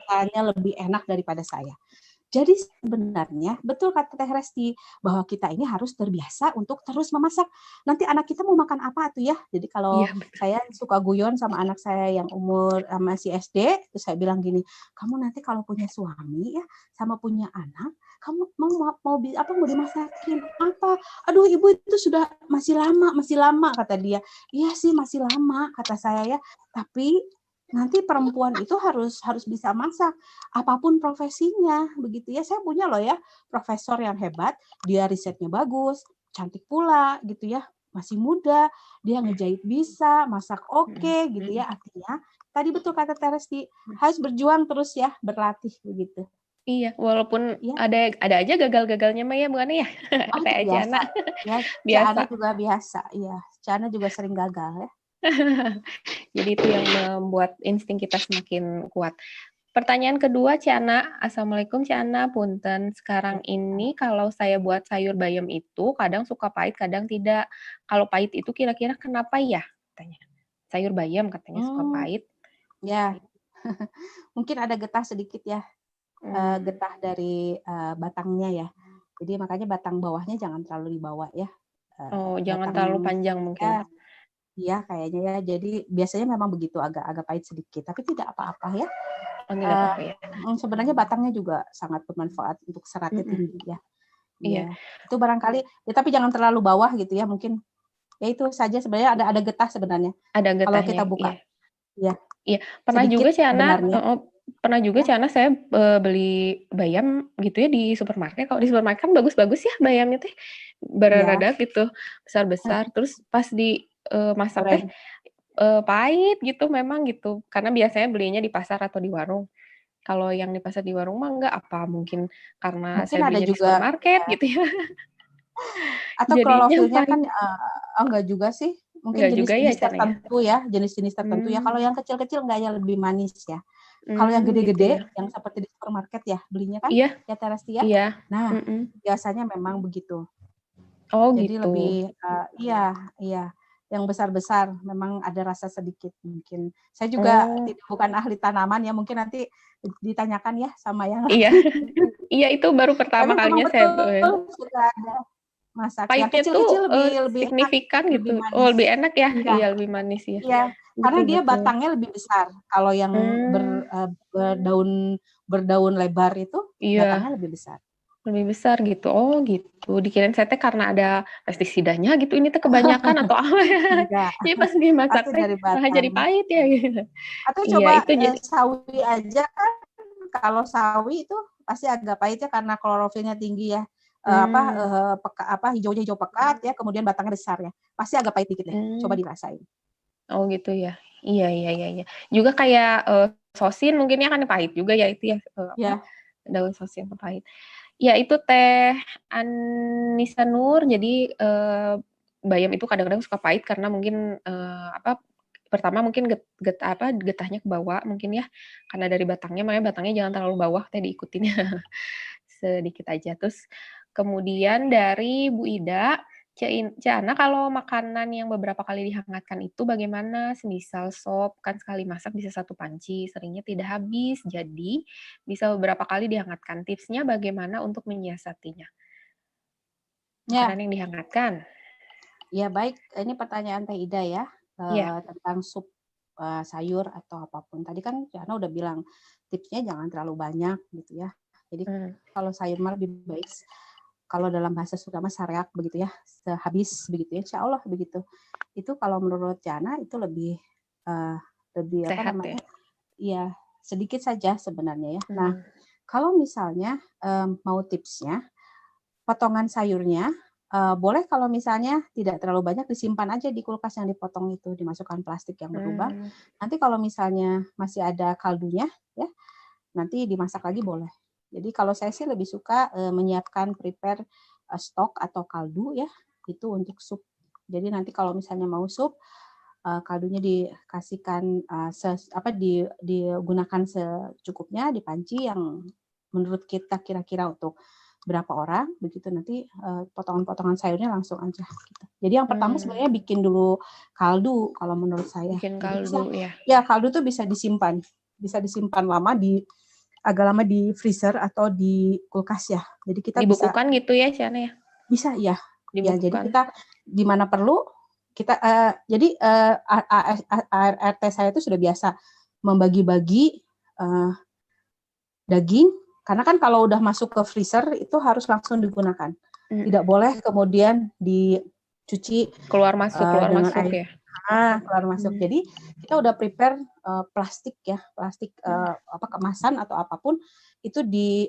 rasanya lebih enak daripada saya. Jadi sebenarnya betul kata Teh Resti bahwa kita ini harus terbiasa untuk terus memasak. Nanti anak kita mau makan apa tuh ya? Jadi kalau Iya, betul. saya suka guyon sama anak saya yang umur masih SD, terus saya bilang gini, kamu nanti kalau punya suami ya, sama punya anak, kamu mau dimasakin apa? Aduh ibu itu sudah masih lama kata dia. Iya sih masih lama kata saya ya. Tapi nanti perempuan itu harus bisa masak, apapun profesinya, begitu ya. Saya punya loh ya, profesor yang hebat, dia risetnya bagus, cantik pula gitu ya, masih muda, dia ngejahit bisa, masak oke gitu ya. Artinya, tadi betul kata Teresti, harus berjuang terus ya, berlatih begitu. Iya, walaupun Ya. ada aja gagal-gagalnya Maya, bukan ya? Oh itu Kayak biasa, Ciana. ya Biasa. Ciana juga biasa, ya. Ciana juga sering gagal ya. Jadi itu yang membuat insting kita semakin kuat. Pertanyaan kedua, Ciana. Assalamualaikum, Ciana. Punten, sekarang ini kalau saya buat sayur bayam itu kadang suka pahit, kadang tidak. Kalau pahit itu kira-kira kenapa ya? Katanya. Sayur bayam katanya suka pahit. Ya, mungkin ada getah sedikit ya, getah dari batangnya ya. Jadi makanya batang bawahnya jangan terlalu dibawa ya. Jangan Batang terlalu panjang mungkin. Ya, kayaknya ya. Jadi biasanya memang begitu, agak pahit sedikit, tapi tidak apa-apa ya. Tidak apa-apa ya. Sebenarnya batangnya juga sangat bermanfaat untuk seratnya tinggi ya. Iya. Itu barangkali, ya, tapi jangan terlalu bawah gitu ya. Mungkin ya itu saja sebenarnya ada getah sebenarnya. Ada getahnya. Kalau kita buka. Iya. Iya. Pernah juga Ciana. Pernah juga Ciana saya beli bayam gitu ya di supermarket. Kalau di supermarket kan bagus-bagus ya bayamnya teh, berada gitu, besar-besar. Terus pas di masak teh pahit gitu memang gitu. Karena biasanya belinya di pasar atau di warung. Kalau yang di pasar di warung mah enggak, apa mungkin karena mungkin saya ada belinya di juga supermarket gitu ya. Atau klorofilnya kan enggak juga sih. Mungkin jenis-jenis tertentu ya, jenis-jenis tertentu ya. Kalau yang kecil-kecil enggak, ya lebih manis ya. Kalau yang gede-gede, yang seperti di supermarket ya, belinya kan ya Teresti ya. Iya. Nah, biasanya memang begitu. Oh jadi gitu. Lebih, iya. Yang besar-besar memang ada rasa sedikit mungkin. Saya juga bukan ahli tanaman ya, mungkin nanti ditanyakan ya sama yang Iya. Iya, itu baru pertama kalinya saya suka ada masak. Yang pahitnya kecil-kecil tuh lebih signifikan enak, gitu. lebih manis. Lebih enak ya? Iya. Iya, lebih manis ya. Iya, karena dia Betul. batangnya lebih besar. Kalau yang berdaun lebar itu batangnya lebih besar. Lebih besar gitu. Oh gitu. Dikirain saya teh karena ada pestisidanya gitu, ini teh kebanyakan atau apa ya. Enggak. Jadi pas dimasak Pasti teh dari malah jadi batang. pahit ya gitu. Atau Iya, coba itu jadi sawi aja kan. Kalau sawi itu pasti agak pahit ya karena klorofilnya tinggi ya. Hijau pekat ya, kemudian batangnya besar ya. Pasti agak pahit dikit deh. Coba dirasain. Oh gitu ya. Iya. Juga kayak sosin mungkin ya kan pahit juga ya itu ya. Daun sosin pahit. Ya itu Teh Anissa Nur. Jadi bayam itu kadang-kadang suka pahit karena mungkin pertama mungkin getahnya ke bawah mungkin ya. Karena dari batangnya, makanya batangnya jangan terlalu bawah teh diikutin sedikit aja. Terus kemudian dari Bu Ida, Ciana kalau makanan yang beberapa kali dihangatkan itu bagaimana? Semisal sop, kan sekali masak bisa 1 panci, seringnya tidak habis, jadi bisa beberapa kali dihangatkan. Tipsnya bagaimana untuk menyiasatinya? Makanan yang dihangatkan. Ya baik, ini pertanyaan Teh Ida ya, tentang sup sayur atau apapun. Tadi kan Ciana udah bilang tipsnya jangan terlalu banyak gitu ya. Jadi kalau sayur mah lebih baik, kalau dalam bahasa Sunda mah sareak begitu ya, sehabis begitu ya, insya Allah begitu. Itu kalau menurut Ciana itu lebih sehat, apa namanya? Ya sedikit saja sebenarnya ya. Nah kalau misalnya mau tipsnya, potongan sayurnya boleh kalau misalnya tidak terlalu banyak disimpan aja di kulkas yang dipotong itu, dimasukkan plastik yang berlubang. Nanti kalau misalnya masih ada kaldunya ya, nanti dimasak lagi boleh. Jadi kalau saya sih lebih suka menyiapkan prepare stok atau kaldu ya, itu untuk sup. Jadi nanti kalau misalnya mau sup, kaldunya dikasihkan digunakan secukupnya di panci yang menurut kita kira-kira untuk berapa orang, begitu nanti potongan-potongan sayurnya langsung aja. Gitu. Jadi yang pertama sebenarnya bikin dulu kaldu kalau menurut saya. Bikin kaldu ya. Ya kaldu tuh bisa disimpan lama agak lama di freezer atau di kulkas ya. Jadi kita dibukukan gitu ya Ciana ya? Bisa ya. Dibukukan. Ya jadi kita di mana perlu kita jadi ART saya itu sudah biasa membagi-bagi daging. Karena kan kalau udah masuk ke freezer itu harus langsung digunakan. Tidak boleh kemudian dicuci keluar masuk air. ya. keluar masuk. Jadi kita udah prepare plastik ya, plastik kemasan atau apapun itu di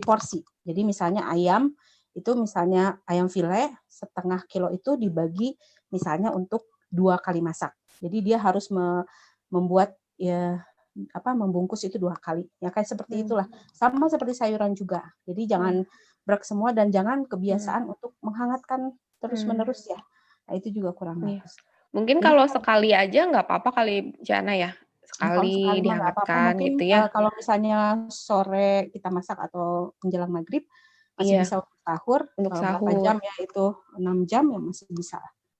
porsi. Jadi misalnya ayam itu misalnya ayam file 1/2 kilo itu dibagi misalnya untuk 2 kali masak. Jadi dia harus membuat ya membungkus itu 2 kali. Ya kayak seperti itulah. Sama seperti sayuran juga. Jadi jangan berat semua dan jangan kebiasaan untuk menghangatkan terus-menerus ya. Nah, itu juga kurang bagus. Mungkin Jadi kalau sekali aja nggak apa-apa kali, Jana ya? kalau sekali Sekali mah nggak apa-apa. dihangatkan Mungkin gitu ya? kalau misalnya sore kita masak atau menjelang maghrib, masih Iya, bisa untuk sahur. untuk Berapa sahur. jam ya itu? 6 jam ya masih bisa.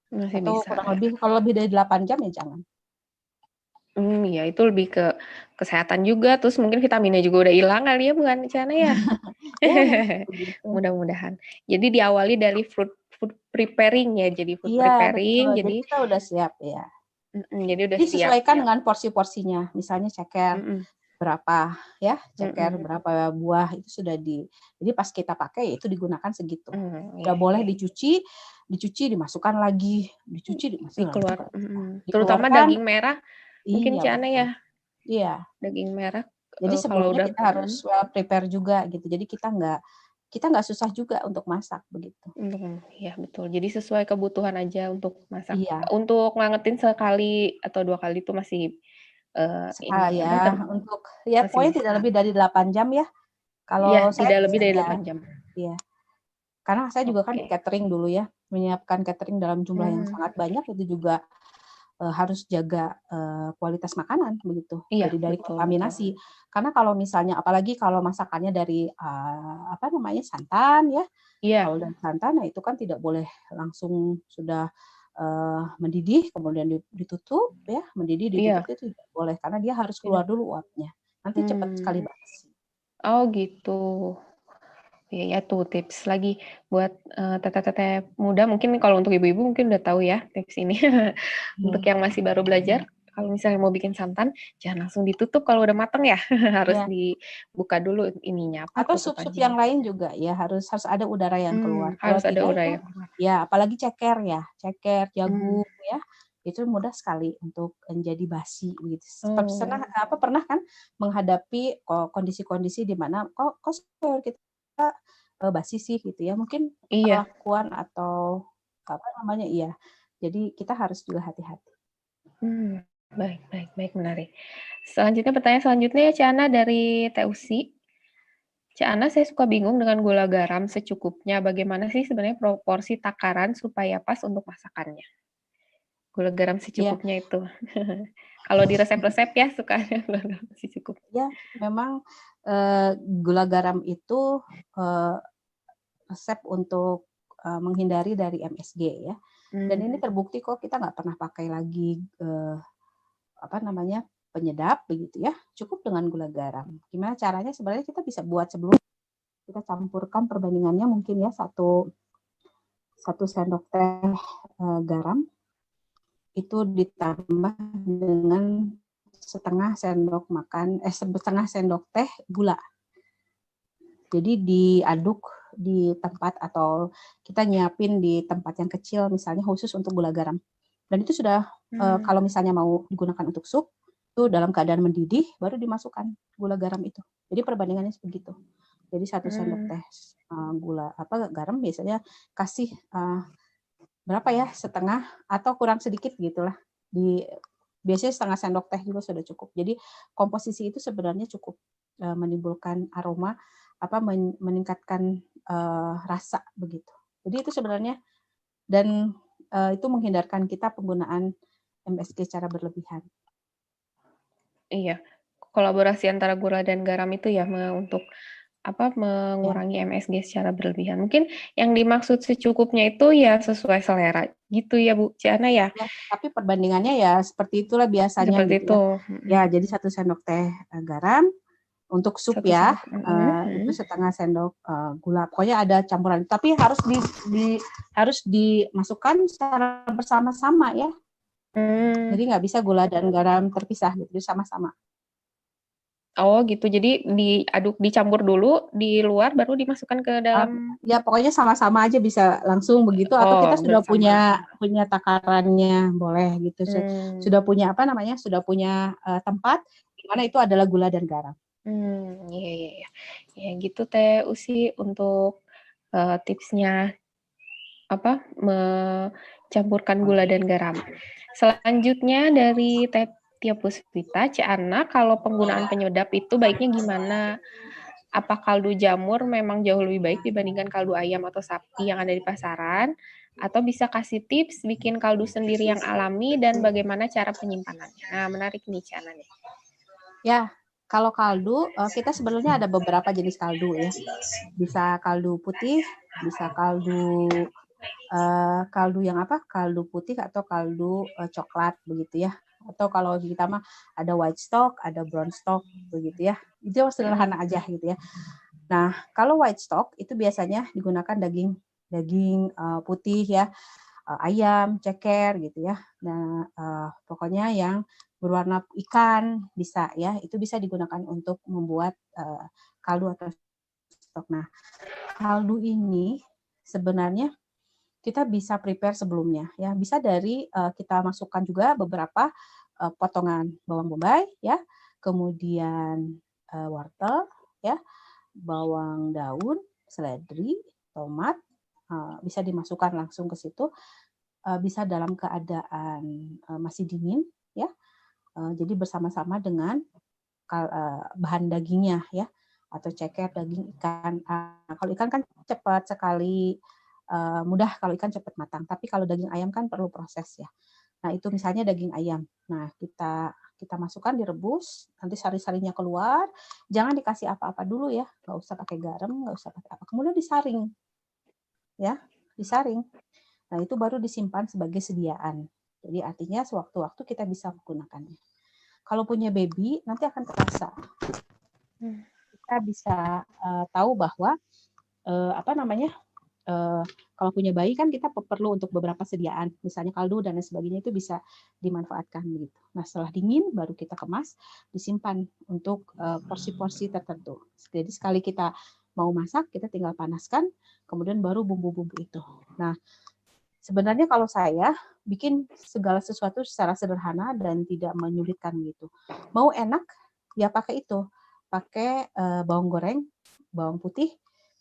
Masih Atau bisa kurang ya. lebih, kalau lebih dari 8 jam ya jangan. Ya itu lebih ke kesehatan juga, terus mungkin vitaminnya juga udah hilang kali ya, bukan Jana ya? Ya begitu. Mudah-mudahan. Jadi diawali dari food preparing ya, jadi food Iya, betul. preparing, Jadi jadi kita udah siap ya. jadi udah Jadi siap sesuaikan ya. dengan porsi-porsinya. Misalnya ceker berapa ya, ceker berapa buah itu sudah jadi pas kita pakai itu digunakan segitu. Nggak boleh dicuci dimasukkan lagi, dicuci dimasukkan lagi. Dikeluar. Terutama Dikeluarkan. daging merah, mungkin Iya, Ciana ya, iya. daging merah Jadi kalau sebelumnya udah kita harus well prepare juga gitu. Jadi kita nggak susah juga untuk masak begitu. ya betul. Jadi sesuai kebutuhan aja untuk masak. Iya. Untuk ngangetin sekali atau 2 kali itu masih ini apa Ya, untuk ya masih pokoknya tidak bisa. lebih dari 8 jam ya. Iya, Kalau saya tidak lebih bisa dari ya. 8 jam. Iya. Karena saya juga kan di Oke. catering dulu ya, menyiapkan catering dalam jumlah yang sangat banyak itu juga harus jaga kualitas makanan begitu. Iya, Dari betul. kontaminasi. Karena kalau misalnya apalagi kalau masakannya dari santan ya. Iya. Kalau dari santan nah itu kan tidak boleh langsung sudah mendidih kemudian ditutup ya, mendidih ditutup itu tidak boleh karena dia harus keluar dulu uapnya. Nanti cepat sekali basi. Oh gitu. Iya ya tuh tips lagi buat teteh-teteh muda, mungkin kalau untuk ibu-ibu mungkin udah tahu ya tips ini. Untuk yang masih baru belajar, kalau misalnya mau bikin santan, jangan langsung ditutup kalau udah mateng ya. Harus Ya. dibuka dulu ininya Atau sup-sup yang lain juga ya harus ada udara yang keluar. Kalau Harus ada tidak udara itu yang keluar. ya apalagi ceker, jagung ya, itu mudah sekali untuk menjadi basi gitu. Pernah kan menghadapi kondisi-kondisi di mana kok sayur kita basi sih gitu ya. Mungkin perlakuan atau iya. Jadi kita harus juga hati-hati. Baik, menarik. Pertanyaan selanjutnya ya Ciana dari TUC. Ciana, saya suka bingung dengan gula garam secukupnya. Bagaimana sih sebenarnya proporsi takaran supaya pas untuk masakannya? Gula garam secukupnya itu. Kalau di resep-resep ya suka gula garam secukupnya. Ya, memang gula garam itu resep untuk menghindari dari MSG ya. Dan ini terbukti kok kita nggak pernah pakai lagi penyedap begitu ya. Cukup dengan gula garam. Gimana caranya? Sebenarnya kita bisa buat sebelum kita campurkan perbandingannya mungkin ya 1 sendok teh garam itu ditambah dengan setengah sendok teh gula. Jadi diaduk di tempat atau kita nyiapin di tempat yang kecil misalnya khusus untuk gula garam. Dan itu sudah kalau misalnya mau digunakan untuk sup itu dalam keadaan mendidih baru dimasukkan gula garam itu. Jadi perbandingannya begitu. Jadi 1 sendok teh garam biasanya kasih berapa ya, setengah atau kurang sedikit gitulah. Biasanya setengah sendok teh juga sudah cukup. Jadi komposisi itu sebenarnya cukup menimbulkan aroma, meningkatkan rasa begitu. Jadi itu sebenarnya dan itu menghindarkan kita penggunaan MSG secara berlebihan. Iya, kolaborasi antara gula dan garam itu ya untuk mengurangi MSG secara berlebihan. Mungkin yang dimaksud secukupnya itu ya sesuai selera gitu ya Bu Ciana ya? Ya, tapi perbandingannya ya seperti itulah biasanya Seperti gitu itu. ya. Ya, jadi 1 sendok teh garam untuk sup ya, itu setengah sendok gula. Pokoknya ada campuran. Tapi harus dimasukkan secara bersama-sama ya. Jadi nggak bisa gula dan garam terpisah gitu, sama-sama. Oh gitu, jadi diaduk, dicampur dulu di luar baru dimasukkan ke dalam. Ya pokoknya sama-sama aja bisa langsung begitu atau kita Oh, sudah bersama. punya takarannya boleh gitu. Sudah punya apa namanya? Sudah punya tempat di mana itu adalah gula dan garam. Iya iya iya. Ya gitu Teh Usi untuk tipsnya apa mencampurkan gula dan garam. Selanjutnya dari Teh Tia Puspita, Ciana, kalau penggunaan penyedap itu baiknya gimana? Apa kaldu jamur memang jauh lebih baik dibandingkan kaldu ayam atau sapi yang ada di pasaran? Atau bisa kasih tips bikin kaldu sendiri yang alami dan bagaimana cara penyimpanannya? Nah, menarik nih Ciana nih. Ya, kalau kaldu kita sebenarnya ada beberapa jenis kaldu ya. Bisa kaldu putih, bisa kaldu yang apa? Kaldu putih atau kaldu coklat begitu ya. Atau kalau kita mah ada white stock, ada brown stock begitu ya. Itu sederhana aja gitu ya. Nah, kalau white stock itu biasanya digunakan daging putih ya, ayam, ceker gitu ya. Nah, pokoknya yang berwarna ikan bisa ya, itu bisa digunakan untuk membuat kaldu atau stok. Nah, kaldu ini sebenarnya kita bisa prepare sebelumnya ya. Bisa dari kita masukkan juga beberapa potongan bawang bombay ya, kemudian wortel ya, bawang daun, seledri, tomat, bisa dimasukkan langsung ke situ. Bisa dalam keadaan masih dingin ya. Jadi bersama-sama dengan bahan dagingnya ya, atau ceker daging ikan. Kalau ikan kan cepat sekali mudah kalau ikan cepat matang, tapi kalau daging ayam kan perlu proses ya. Nah, itu misalnya daging ayam. Nah, kita masukkan direbus, nanti sari-sarinya keluar. Jangan dikasih apa-apa dulu ya, nggak usah pakai garam, nggak usah pakai apa. Kemudian disaring, ya, disaring. Nah, itu baru disimpan sebagai sediaan. Jadi artinya sewaktu-waktu kita bisa menggunakannya. Kalau punya baby, nanti akan terasa. Kita bisa tahu bahwa apa namanya? Kalau punya bayi kan kita perlu untuk beberapa sediaan, misalnya kaldu dan lain sebagainya itu bisa dimanfaatkan begitu. Nah, setelah dingin baru kita kemas, disimpan untuk porsi-porsi tertentu. Jadi sekali kita mau masak, kita tinggal panaskan, kemudian baru bumbu-bumbu itu. Nah, sebenarnya kalau saya bikin segala sesuatu secara sederhana dan tidak menyulitkan gitu. Mau enak, ya pakai itu. Pakai bawang goreng, bawang putih,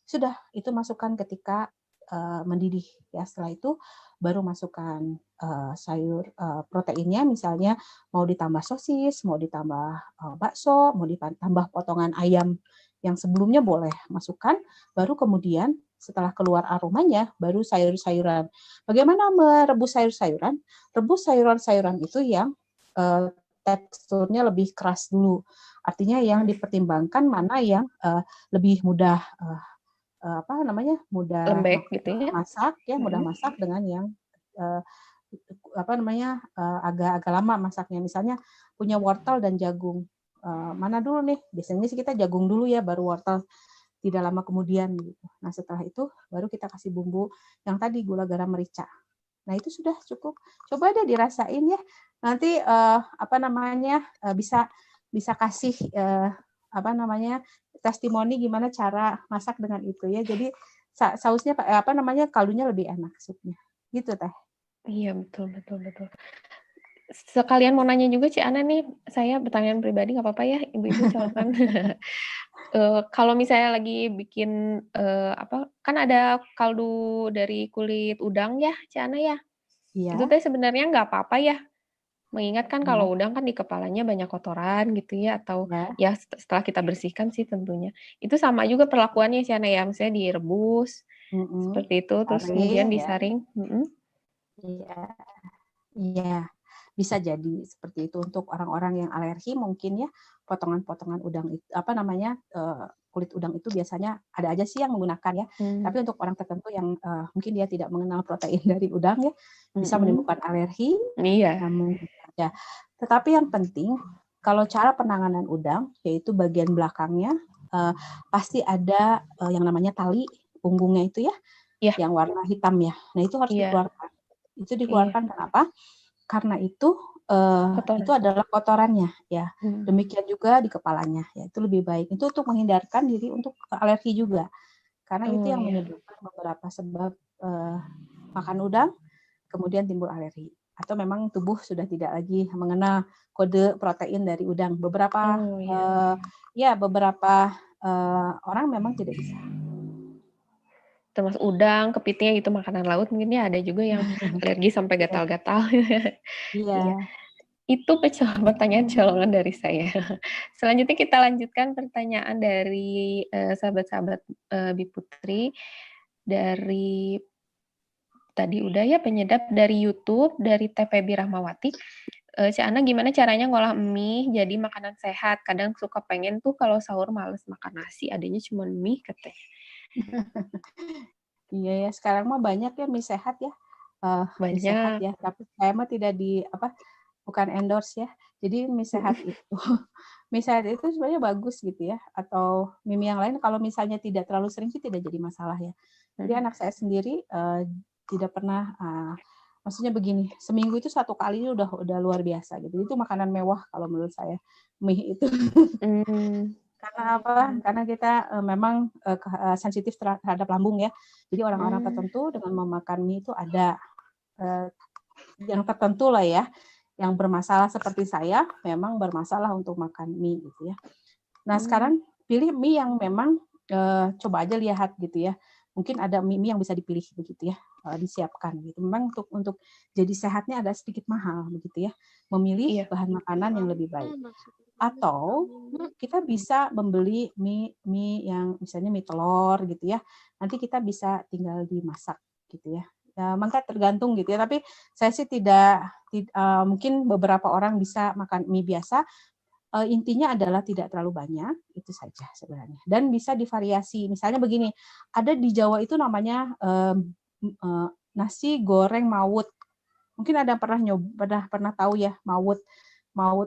sudah itu masukkan ketika mendidih ya. Setelah itu baru masukkan sayur proteinnya, misalnya mau ditambah sosis, mau ditambah bakso, mau ditambah potongan ayam yang sebelumnya boleh masukkan, baru kemudian setelah keluar aromanya baru sayur-sayuran. Bagaimana merebus sayur-sayuran? Rebus sayuran-sayuran itu yang teksturnya lebih keras dulu. Artinya yang dipertimbangkan mana yang lebih mudah apa namanya? Mudah Lembek gitu ya. masak ya, mudah masak dengan yang apa namanya? Agak-agak lama masaknya. Misalnya punya wortel dan jagung. Mana dulu nih? Biasanya sih kita jagung dulu ya baru wortel tidak lama kemudian gitu. Nah, setelah itu baru kita kasih bumbu yang tadi gula, garam, merica. Nah, itu sudah cukup. Coba deh dirasain ya. Nanti apa namanya? Bisa kasih apa namanya? Testimoni gimana cara masak dengan itu ya. Jadi sausnya apa namanya? Kaldunya lebih enak supnya. Gitu Teh. Iya, betul betul betul. Sekalian mau nanya juga Ana nih, saya pertanyaan pribadi nggak apa-apa ya, ibu-ibu silakan. Kalau misalnya lagi bikin apa, kan ada kaldu dari kulit udang ya, Ana ya. Itu Iya. teh sebenarnya nggak apa-apa ya, mengingat kan Ya. kalau udang kan di kepalanya banyak kotoran gitu ya, atau Ya. ya setelah kita bersihkan sih tentunya. Itu sama juga perlakuannya Ana ya, misalnya direbus seperti itu, terus Saring kemudian ya. disaring. Iya. Iya, bisa jadi seperti itu untuk orang-orang yang alergi mungkin ya, potongan-potongan udang itu apa namanya, kulit udang itu biasanya ada aja sih yang menggunakan ya, tapi untuk orang tertentu yang, mungkin dia tidak mengenal protein dari udang ya, bisa menimbulkan alergi, Iya. nah mungkin saja. Tetapi yang penting, kalau cara penanganan udang, yaitu bagian belakangnya, pasti ada, yang namanya tali punggungnya itu ya, Iya yang warna hitam ya. Nah itu harus iya dikeluarkan. Itu iya. dikeluarkan kenapa? Karena itu Kotoran. itu adalah kotorannya ya. Hmm. Demikian juga di kepalanya ya, itu lebih baik. Itu untuk menghindarkan diri untuk alergi juga. Karena itu Oh yang ya. menyebabkan beberapa sebab makan udang kemudian timbul alergi. Atau memang tubuh sudah tidak lagi mengenal kode protein dari udang. Beberapa Oh ya. beberapa orang memang tidak bisa. Termasuk udang, kepiting gitu makanan laut mungkin ya ada juga yang alergi sampai Iya, gatal-gatal. Iya. iya. Itu pertanyaan colongan dari saya. Selanjutnya kita lanjutkan pertanyaan dari sahabat-sahabat Biputri dari tadi udah ya penyedap dari YouTube dari TPB Rahmawati. Cik Ana gimana caranya ngolah mie jadi makanan sehat? Kadang suka pengen tuh kalau sahur males makan nasi, adanya cuma mie katanya. Iya ya, sekarang mah banyak ya mie sehat ya. Mie sehat Banyak. ya, tapi saya mah tidak bukan endorse ya. Jadi mie sehat itu mie sehat itu sebenarnya bagus gitu ya. Atau mie yang lain kalau misalnya tidak terlalu sering sih tidak jadi masalah ya. Jadi anak saya sendiri tidak pernah maksudnya begini, seminggu itu 1 kali udah luar biasa gitu. Itu makanan mewah kalau menurut saya, mie itu. Karena apa? Karena kita memang sensitif terhadap lambung ya. Jadi orang-orang tertentu dengan memakan mie itu ada yang tertentu lah ya, yang bermasalah seperti saya, memang bermasalah untuk makan mie gitu ya. Nah sekarang pilih mie yang memang coba aja lihat gitu ya. Mungkin ada mie yang bisa dipilih begitu ya, disiapkan gitu. Memang untuk jadi sehatnya agak sedikit mahal begitu ya. Memilih Iya. bahan makanan yang lebih baik. Atau kita bisa membeli mie yang misalnya mie telur gitu ya. Nanti kita bisa tinggal dimasak gitu ya. Ya, maka tergantung gitu ya. Tapi saya sih tidak mungkin beberapa orang bisa makan mie biasa. Intinya adalah tidak terlalu banyak, itu saja sebenarnya. Dan bisa divariasi. Misalnya begini, ada di Jawa itu namanya nasi goreng mawut. Mungkin ada pernah tahu ya mawut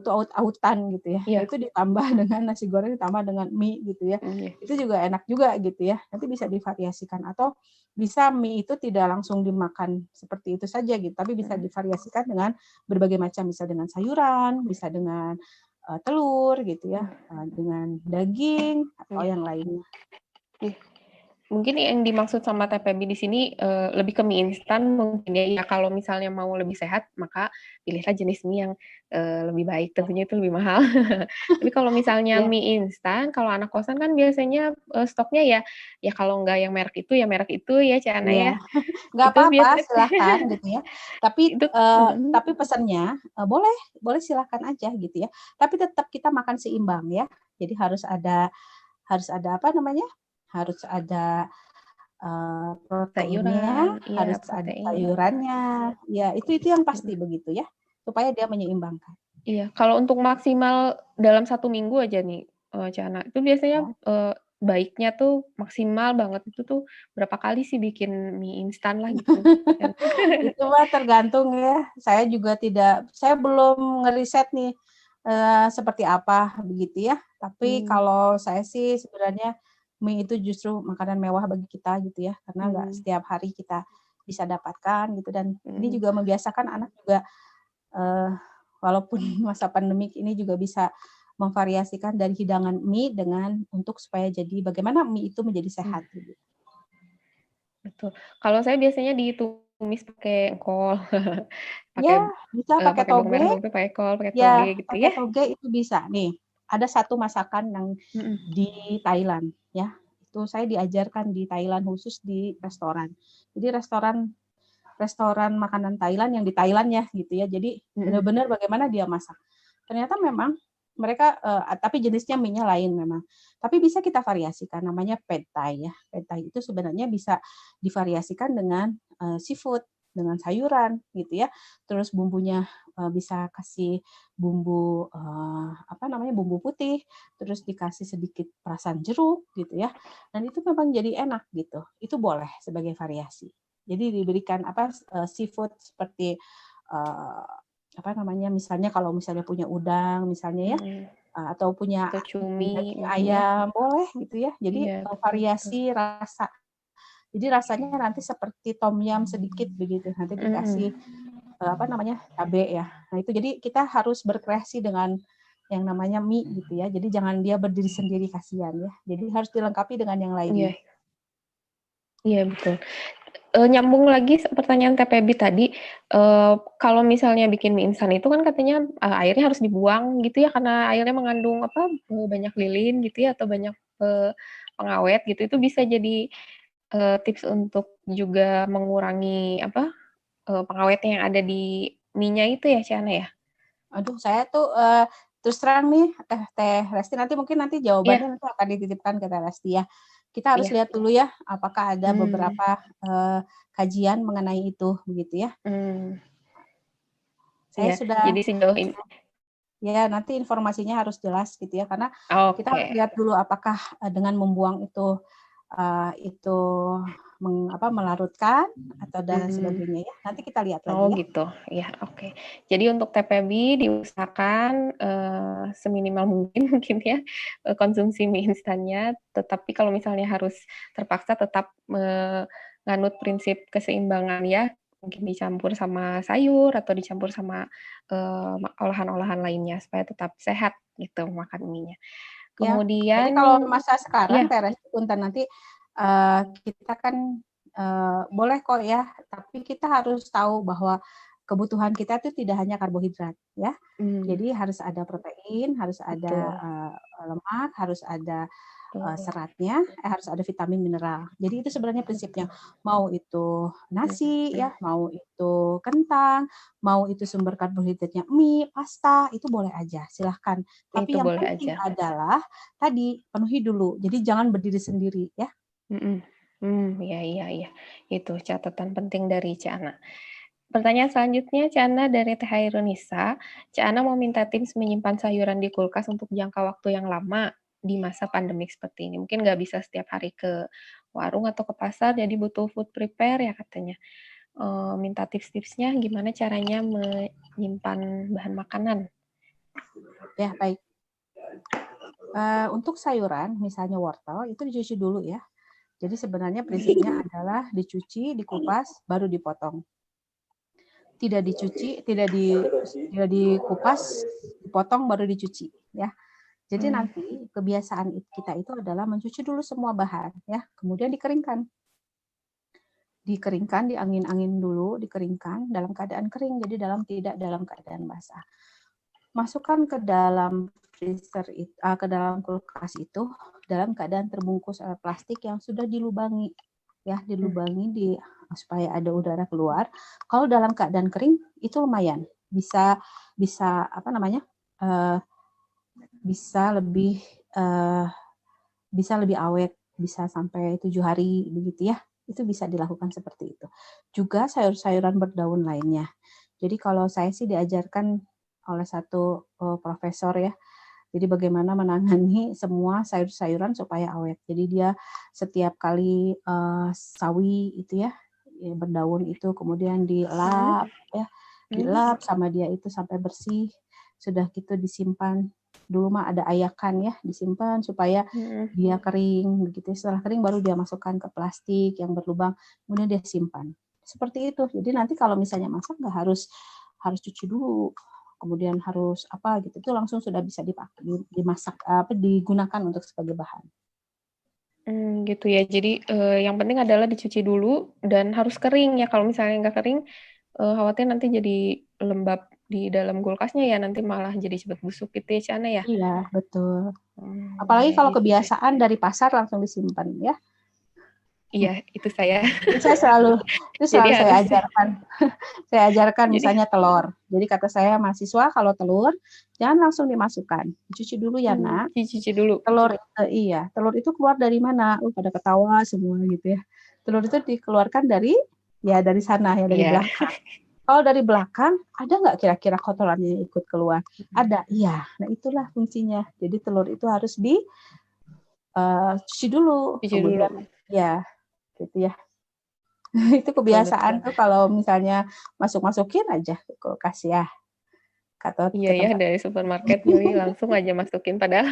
tuh aut-autan gitu ya. Nah, Iya. itu ditambah dengan nasi goreng ditambah dengan mie gitu ya. Iya. Itu juga enak juga gitu ya. Nanti bisa divariasikan atau bisa mie itu tidak langsung dimakan seperti itu saja gitu, tapi bisa divariasikan dengan berbagai macam, bisa dengan sayuran, bisa dengan telur gitu ya, dengan daging atau yang lainnya. Mungkin yang dimaksud sama TPB di sini lebih ke mie instan mungkin ya. Ya kalau misalnya mau lebih sehat maka pilihlah jenis mie yang lebih baik. Tentunya itu lebih mahal. Tapi kalau misalnya Ya, mie instan, kalau anak kosan kan biasanya stoknya ya kalau nggak yang merek itu ya merek itu ya Ciana iya. ya. Nggak Itu apa-apa, biasanya silahkan gitu ya. Tapi itu tapi pesannya boleh silahkan aja gitu ya. Tapi tetap kita makan seimbang ya. Jadi harus ada apa namanya? Harus ada sayuran, proteinnya, iya harus ada protein. sayurannya. Ya, itu yang pasti begitu ya. Supaya dia menyeimbangkan. Iya, kalau untuk maksimal dalam 1 minggu aja nih, Cana, itu biasanya, Ya. baiknya tuh maksimal banget itu tuh berapa kali sih bikin mie instan lah gitu, Cana? Itu mah tergantung ya. Saya belum ngeriset nih seperti apa begitu ya. Tapi Mmm, kalau saya sih sebenarnya mie itu justru makanan mewah bagi kita gitu ya, karena nggak mhm, setiap hari kita bisa dapatkan gitu dan ini mhm, juga membiasakan anak juga eh, walaupun masa pandemik ini juga bisa memvariasikan dari hidangan mie dengan untuk supaya jadi bagaimana mie itu menjadi mmm, sehat gitu. betul. Kalau saya biasanya ditumis pakai kol, pakai, Ya, bisa pakai pakai bawang toge. merah, bawang putih, pakai kol, pakai toge Ya, gitu pakai ya, toge itu bisa. Nih, ada satu masakan yang mhm, di Thailand ya. Itu saya diajarkan di Thailand khusus di restoran. Jadi restoran restoran makanan Thailand yang di Thailand ya gitu ya. Jadi mhm, benar-benar bagaimana dia masak. Ternyata memang mereka tapi jenisnya mie-nya lain memang. Tapi bisa kita variasikan namanya pad thai ya. Pad thai itu sebenarnya bisa divariasikan dengan seafood, dengan sayuran gitu ya. Terus bumbunya bisa kasih bumbu apa namanya bumbu putih, terus dikasih sedikit perasan jeruk gitu ya. Dan itu memang jadi enak gitu. Itu boleh sebagai variasi. Jadi diberikan seafood seperti uh, apa namanya misalnya kalau misalnya punya udang misalnya ya mhm, atau punya atau cumi daging mungkin ya, ayam boleh gitu ya. Jadi iya betul betul, variasi rasa. Jadi rasanya nanti seperti tom yum sedikit begitu. Nanti dikasih mhm, apa namanya, cabe ya. Nah itu jadi kita harus berkreasi dengan yang namanya mie gitu ya. Jadi jangan dia berdiri sendiri, kasihan ya. Jadi harus dilengkapi dengan yang Iya, lainnya. iya betul. Nyambung lagi pertanyaan TPB tadi, kalau misalnya bikin mie instan itu kan katanya, airnya harus dibuang gitu ya karena airnya mengandung apa, banyak lilin gitu ya atau banyak, pengawet gitu. Itu bisa jadi, tips untuk juga mengurangi apa, pengawetnya yang ada di mie-nya itu ya, Ciana, ya? Aduh, saya tuh, terus terang nih, Teh Resti, nanti mungkin nanti Iya, jawabannya nanti akan dititipkan ke Teh Resti ya. Kita harus iya. lihat dulu ya, apakah ada Mmm, beberapa, kajian mengenai itu, begitu ya. mmm, Saya iya. sudah Jadi sejauh ini ya nanti informasinya harus jelas gitu ya, karena kita harus oke. lihat dulu apakah, dengan membuang itu melarutkan atau dan Mhm. sebagainya ya. Nanti kita lihat Oh lagi ya. gitu, ya oke. Jadi untuk TPB diusahakan, seminimal mungkin mungkin ya, konsumsi mie instannya, tetapi kalau misalnya harus terpaksa tetap nganut prinsip keseimbangan ya, mungkin dicampur sama sayur atau dicampur sama, olahan-olahan lainnya supaya tetap sehat gitu makan mie-nya. Ya, jadi kalau Kemudian masa sekarang iya, Teres punten nanti, kita kan, boleh kok ya, tapi kita harus tahu bahwa kebutuhan kita itu tidak hanya karbohidrat ya. mmm, Jadi harus ada protein, harus ada, betul, lemak, harus ada betul, seratnya, harus ada vitamin mineral. Jadi itu sebenarnya prinsipnya. Mau itu nasi mhm, ya, mau itu kentang, mau itu sumber karbohidratnya mie, pasta, itu boleh aja, silahkan. itu Tapi yang boleh penting aja. adalah tadi penuhi dulu. Jadi jangan berdiri sendiri ya. Mhm. Iya, iya, iya. Itu catatan penting dari Cak Ana. Pertanyaan selanjutnya Cak Ana dari Teh Hairunisa, Cak Ana mau minta tips menyimpan sayuran di kulkas untuk jangka waktu yang lama di masa pandemik seperti ini. Mungkin nggak bisa setiap hari ke warung atau ke pasar, jadi butuh food prepare ya katanya. Minta tips-tipsnya gimana caranya menyimpan bahan makanan. Ya, baik. Untuk sayuran, misalnya wortel, itu dicuci dulu ya. Jadi sebenarnya prinsipnya adalah dicuci, dikupas, baru dipotong. Tidak dicuci, tidak dikupas, dipotong baru dicuci ya. Jadi Mmm, nanti kebiasaan kita itu adalah mencuci dulu semua bahan ya, kemudian dikeringkan. Dikeringkan, diangin-angin dulu, dikeringkan dalam keadaan kering, jadi tidak dalam keadaan basah. Masukkan ke dalam ke dalam kulkas itu dalam keadaan terbungkus oleh plastik yang sudah dilubangi ya, mmm, dilubangi supaya ada udara keluar. Kalau dalam keadaan kering itu lumayan bisa bisa apa namanya? eh, bisa lebih eh, bisa lebih awet, bisa sampai 7 hari begitu ya. Itu bisa dilakukan seperti itu. Juga sayur-sayuran berdaun lainnya. Jadi kalau saya sih diajarkan oleh satu profesor ya. Jadi bagaimana menangani semua sayur-sayuran supaya awet. Jadi dia setiap kali sawi itu ya, berdaun itu kemudian mhm, dilap ya, mmm, dilap sama dia itu sampai bersih. Sudah gitu disimpan. Dulu mah ada ayakan ya, disimpan supaya mhm. dia kering begitu. Setelah kering baru dia masukkan ke plastik yang berlubang, kemudian dia simpan. Seperti itu. Jadi nanti kalau misalnya masak nggak harus harus cuci dulu, kemudian harus apa gitu, itu langsung sudah bisa dipakai, dimasak apa digunakan untuk sebagai bahan. Gitu ya. Jadi, yang penting adalah dicuci dulu dan harus kering ya, kalau misalnya nggak kering, khawatir nanti jadi lembab di dalam kulkasnya ya, nanti malah jadi cepet busuk gitu ya, Cak Ana, ya? Iya, betul. Apalagi Iya kalau itu sih. kebiasaan dari pasar langsung disimpan ya. Iya, itu saya. Itu saya selalu itu Jadi selalu saya harus sih. ajarkan. Saya ajarkan Jadi misalnya telur. Jadi kata saya mahasiswa kalau telur jangan langsung dimasukkan. Dicuci dulu ya, Nak. dicuci dulu. Telur iya, telur itu keluar dari mana? Pada ketawa semua gitu ya. Telur itu dikeluarkan dari sana ya, dari Iya. belakang. Kalau dari belakang, ada nggak kira-kira kotorannya yang ikut keluar? Ada, iya. Nah itulah fungsinya. Jadi telur itu harus dicuci dulu, Cuci dulu. kemudian ya gitu ya. Itu Betul, kebiasaan betul. tuh kalau misalnya masuk-masukin aja ke kulkas ya, atau Iya ke ya, tempat. dari supermarket beli langsung aja masukin, padahal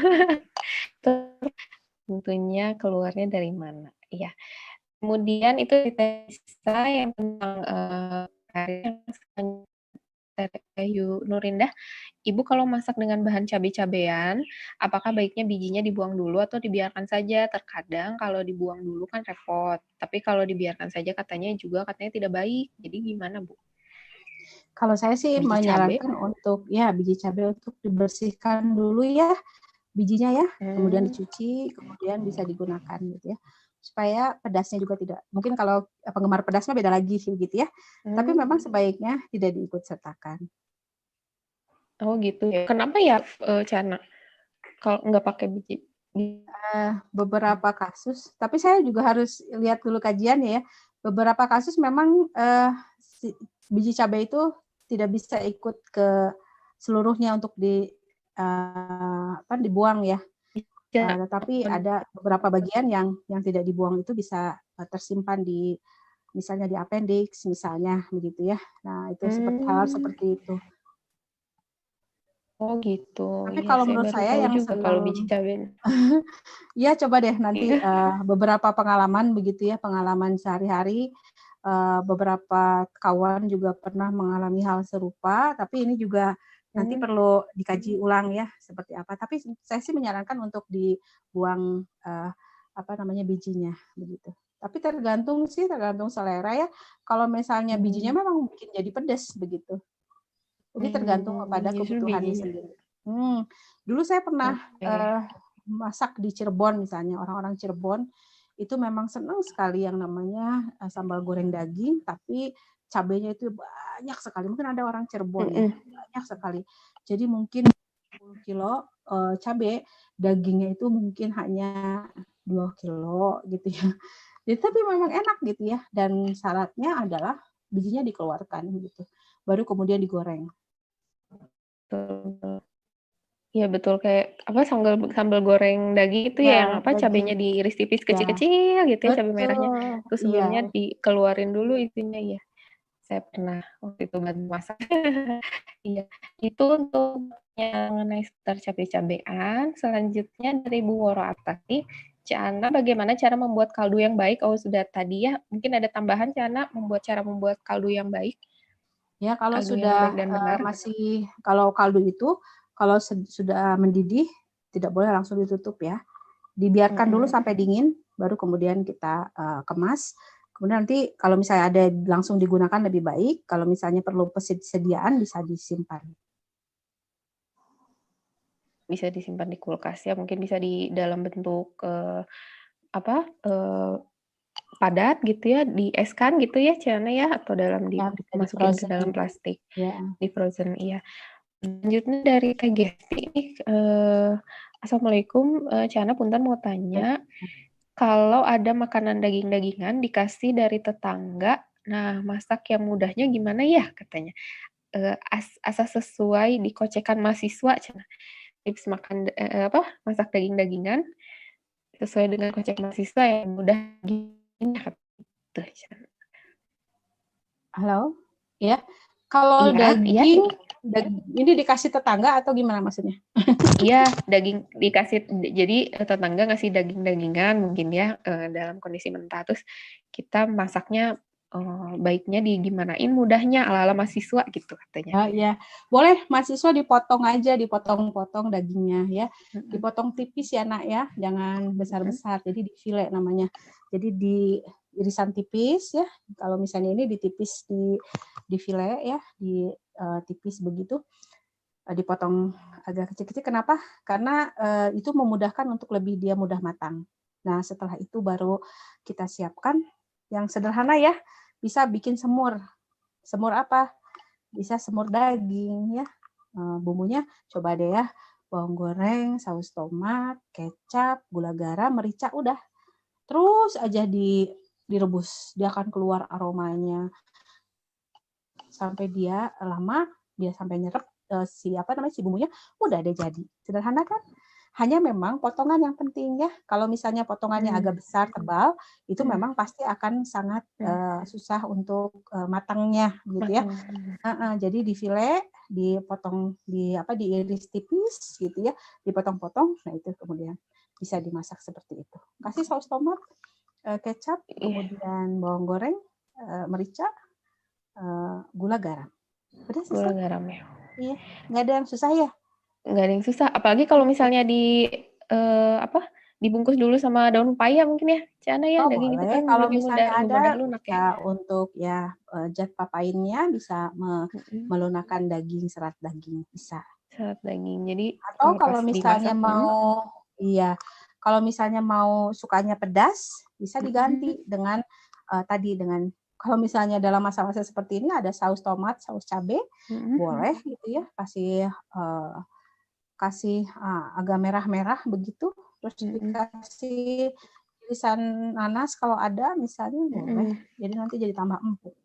tentunya keluarnya dari mana. Iya. Kemudian itu kita yang tentang, karir Ayu Nurindah, Ibu kalau masak dengan bahan cabai-cabean, apakah baiknya bijinya dibuang dulu atau dibiarkan saja? Terkadang kalau dibuang dulu kan repot, tapi kalau dibiarkan saja katanya tidak baik. Jadi gimana, Bu? Kalau saya sih Biji cabai? menyarankan untuk biji cabai untuk dibersihkan dulu ya bijinya ya, kemudian dicuci, kemudian bisa digunakan gitu ya. Supaya pedasnya juga tidak, mungkin kalau penggemar pedasnya beda lagi sih gitu ya. Tapi memang sebaiknya tidak diikut sertakan. Oh gitu ya. Kenapa ya, Cana, kalau nggak pakai biji? Beberapa kasus, tapi saya juga harus lihat dulu kajiannya ya. Beberapa kasus memang biji cabai itu tidak bisa ikut ke seluruhnya untuk dibuang ya. Tetapi ada beberapa bagian yang tidak dibuang itu bisa tersimpan di misalnya di appendix misalnya begitu ya. Nah, itu hal seperti itu. Oh gitu. Tapi Ya, kalau saya menurut baru saya tahu yang juga kalau biji senang cabai. ya coba deh nanti Iya. beberapa pengalaman begitu ya, pengalaman sehari-hari. Beberapa kawan juga pernah mengalami hal serupa, tapi ini juga nanti perlu dikaji ulang ya seperti apa. Tapi saya sih menyarankan untuk dibuang bijinya begitu. Tapi tergantung selera ya. Kalau misalnya bijinya memang bikin jadi pedas begitu. Jadi tergantung kepada Justru kebutuhannya bijinya. sendiri. Dulu saya pernah Oke. masak di Cirebon misalnya, orang-orang Cirebon itu memang senang sekali yang namanya sambal goreng daging, tapi cabenya itu banyak sekali. Mungkin ada orang Cirebon ya, banyak sekali. Jadi mungkin 10 kilo cabai, dagingnya itu mungkin hanya 2 kilo gitu ya. Jadi, tapi memang enak gitu ya. Dan syaratnya adalah bijinya dikeluarkan gitu. Baru kemudian digoreng. Iya betul, kayak sambal goreng daging itu ya, yang cabenya Daging. diiris tipis Ya, kecil-kecil gitu ya, cabai merahnya. betul. Terus sebelumnya Iya. dikeluarin dulu isinya ya. Saya pernah waktu itu bantu masak. Iya, itu untuk yang mengenai seputar cabai-cabean. Selanjutnya dari Bu Woro Atati, Cana bagaimana cara membuat kaldu yang baik? Oh sudah tadi ya, mungkin ada tambahan Cana cara membuat kaldu yang baik? Ya, kalau Kaldu yang sudah baik dan benar. kalau kaldu itu kalau sudah mendidih tidak boleh langsung ditutup ya. Dibiarkan dulu sampai dingin, baru kemudian kita kemas. Kemudian nanti kalau misalnya ada langsung digunakan lebih baik. Kalau misalnya perlu persediaan bisa disimpan. Bisa disimpan di kulkas ya, mungkin bisa di dalam bentuk padat gitu ya, dieskan gitu ya Ciana ya, atau Ya, bisa di dimasukin ke frozen. dalam plastik, Ya. di frozen iya. Selanjutnya dari Kak Gesti nih, Assalamualaikum, Ciana punten mau tanya, kalau ada makanan daging-dagingan dikasih dari tetangga, nah masak yang mudahnya gimana ya katanya? Asal sesuai dikocekan mahasiswa Cenah. Tips masak daging-dagingan sesuai dengan kocek mahasiswa yang mudah gitu. Halo? Ya. Kalau Iya, daging ini dikasih tetangga atau gimana maksudnya? Iya, daging dikasih, jadi tetangga ngasih daging-dagingan mungkin ya, dalam kondisi mentah, terus kita masaknya baiknya digimanain mudahnya ala-ala mahasiswa gitu katanya. Ya, boleh mahasiswa dipotong aja, dipotong-potong dagingnya ya, dipotong tipis ya nak ya, jangan besar-besar, jadi di file namanya. Jadi di irisan tipis ya, kalau misalnya ini ditipis di file ya, di tipis begitu, dipotong agak kecil-kecil. Kenapa? Karena itu memudahkan untuk dia mudah matang. Nah setelah itu baru kita siapkan yang sederhana ya, bisa bikin semur. Semur apa? Bisa semur daging ya. Bumbunya coba deh ya, bawang goreng, saus tomat, kecap, gula garam, merica, udah. Terus aja direbus, dia akan keluar aromanya. Sampai dia lama, dia sampai nyerap si bumbunya, udah deh jadi. Sederhana kan? Hanya memang potongan yang penting ya. Kalau misalnya potongannya agak besar, tebal, itu memang pasti akan sangat susah untuk matangnya gitu ya. Jadi di file, dipotong, diiris tipis gitu ya, dipotong-potong. Nah itu kemudian bisa dimasak seperti itu. Kasih saus tomat, kecap, kemudian bawang goreng, merica, gula garam. Udah Gula selesai. garam ya. Iya, nggak ada yang susah ya? Nggak ada yang susah, apalagi kalau misalnya apa, dibungkus dulu sama daun pepaya mungkin ya, Cak Ana ya, Oh daging itu boleh, kan kalau lebih misalnya lebih ada mudah lunak ya. bisa untuk ya zat papainnya bisa Mhm, melunakkan daging, serat daging bisa. serat daging. Jadi Atau pas kalau misalnya dimasak iya, kalau misalnya mau sukanya pedas, bisa mhm, diganti dengan tadi dengan kalau misalnya dalam masa-masa seperti ini ada saus tomat, saus cabe, mhm mhm. boleh gitu ya, kasih kasih agak merah-merah begitu, terus Mhm dikasih irisan nanas kalau ada misalnya boleh. mhm. Jadi nanti jadi tambah empuk.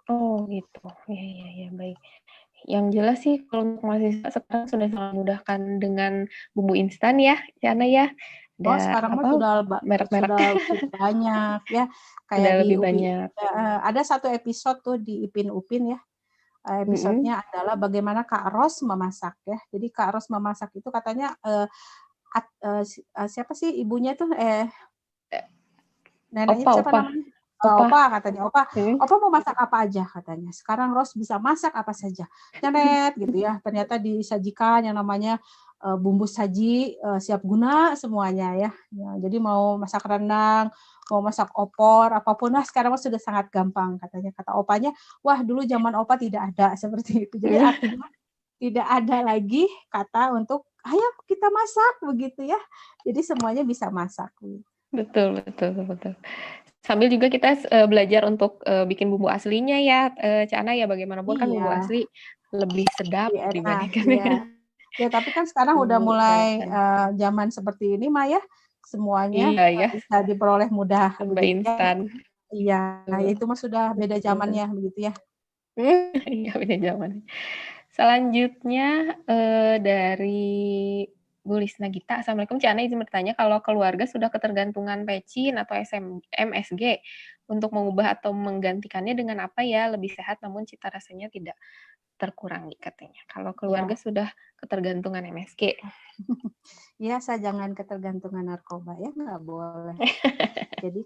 Oh gitu, iya iya iya, baik. Yang jelas sih kalau untuk mahasiswa sekarang sudah sangat memudahkan dengan bumbu instan ya, Cak Ana ya. Oh, Ada sekarang mah apa, merek-merek sudah banyak ya, kayak udah di lebih banyak. ada satu episode tuh di Ipin Upin ya, Mhm, episodenya adalah bagaimana Kak Ros memasak ya. Jadi Kak Ros memasak itu katanya, siapa sih ibunya tuh, neneknya opa siapa opa namanya? opa, Opa katanya, mhm. "Opa mau masak apa aja?" katanya. Sekarang Ros bisa masak apa saja. Nyenet gitu ya, ternyata disajikan yang namanya, bumbu saji, siap guna semuanya ya. Ya, jadi mau masak rendang, mau masak opor, apapun lah sekarang mah sudah sangat gampang katanya. Kata opanya, "Wah dulu zaman opa tidak ada," seperti itu. Jadi artinya tidak ada lagi kata untuk, "Ayo kita masak," begitu ya. Jadi semuanya bisa masak. Betul betul betul. Sambil juga kita belajar untuk, bikin bumbu aslinya ya, Cak Ana ya, bagaimanapun kan bumbu Iya. asli lebih sedap Lebih enak, dibandingkan iya. dengan Ya tapi kan sekarang udah bumbu mulai, buatan. zaman seperti ini mah ya, semuanya, Iya ya, bisa diperoleh mudah serba begitu ya. instan. Iya, Betul itu mah sudah beda betul betul. zamannya begitu ya. Iya beda zaman. Selanjutnya, dari Bu Lisna Gita, "Assalamualaikum, Cak Ana izin bertanya, kalau keluarga sudah ketergantungan pecin atau MSG, untuk mengubah atau menggantikannya dengan apa ya lebih sehat namun cita rasanya tidak terkurangi?" Katanya. Kalau keluarga Iya. sudah ketergantungan MSG. Iya, asal jangan ketergantungan narkoba ya, nggak boleh. Jadi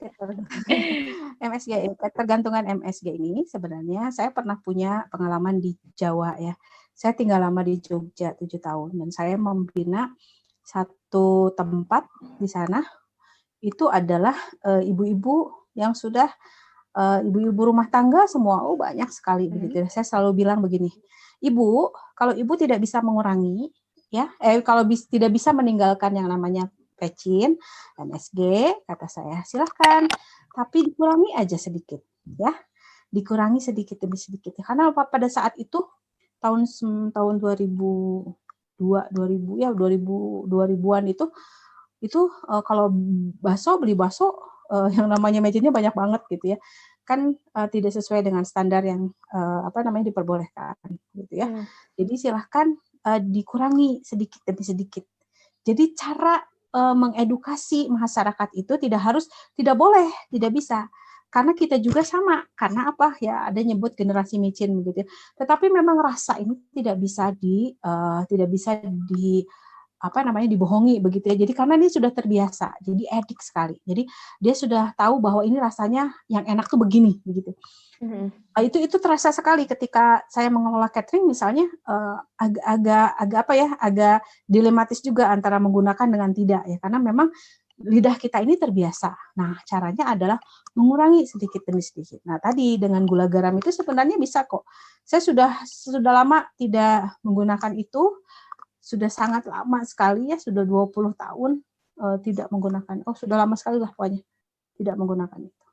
MSG ketergantungan MSG ini sebenarnya saya pernah punya pengalaman di Jawa ya. Saya tinggal lama di Jogja 7 tahun dan saya membina satu tempat di sana, itu adalah, ibu-ibu yang sudah, ibu-ibu rumah tangga semua, oh banyak sekali Mhm, begitu ya. Saya selalu bilang begini, "Ibu, kalau ibu tidak bisa mengurangi ya, kalau tidak bisa meninggalkan yang namanya pecin, MSG," kata saya, "silahkan, tapi dikurangi aja sedikit ya, dikurangi sedikit demi sedikit." Karena pada saat itu tahun 2002, 2000 ya 2000-an itu kalau beli bakso yang namanya mejennya banyak banget gitu ya. Kan tidak sesuai dengan standar yang apa namanya diperbolehkan gitu ya. mmm, Jadi silahkan dikurangi sedikit demi sedikit. Jadi cara mengedukasi masyarakat itu tidak boleh, tidak bisa. Karena kita juga sama. Karena apa? Ya ada nyebut generasi micin begitu ya. Tetapi memang rasa ini tidak bisa di apa namanya dibohongi begitu ya. Jadi karena dia sudah terbiasa, jadi edik sekali. Jadi dia sudah tahu bahwa ini rasanya yang enak tuh begini begitu. mhm, Itu terasa sekali ketika saya mengelola catering misalnya agak apa ya, agak dilematis juga antara menggunakan dengan tidak ya. Karena memang lidah kita ini terbiasa. Nah, caranya adalah mengurangi sedikit demi sedikit. Nah, tadi dengan gula garam itu sebenarnya bisa kok. Saya sudah lama tidak menggunakan itu, sudah sangat lama sekali ya, sudah 20 tahun, tidak menggunakan sudah lama sekali lah pokoknya, tidak menggunakan itu.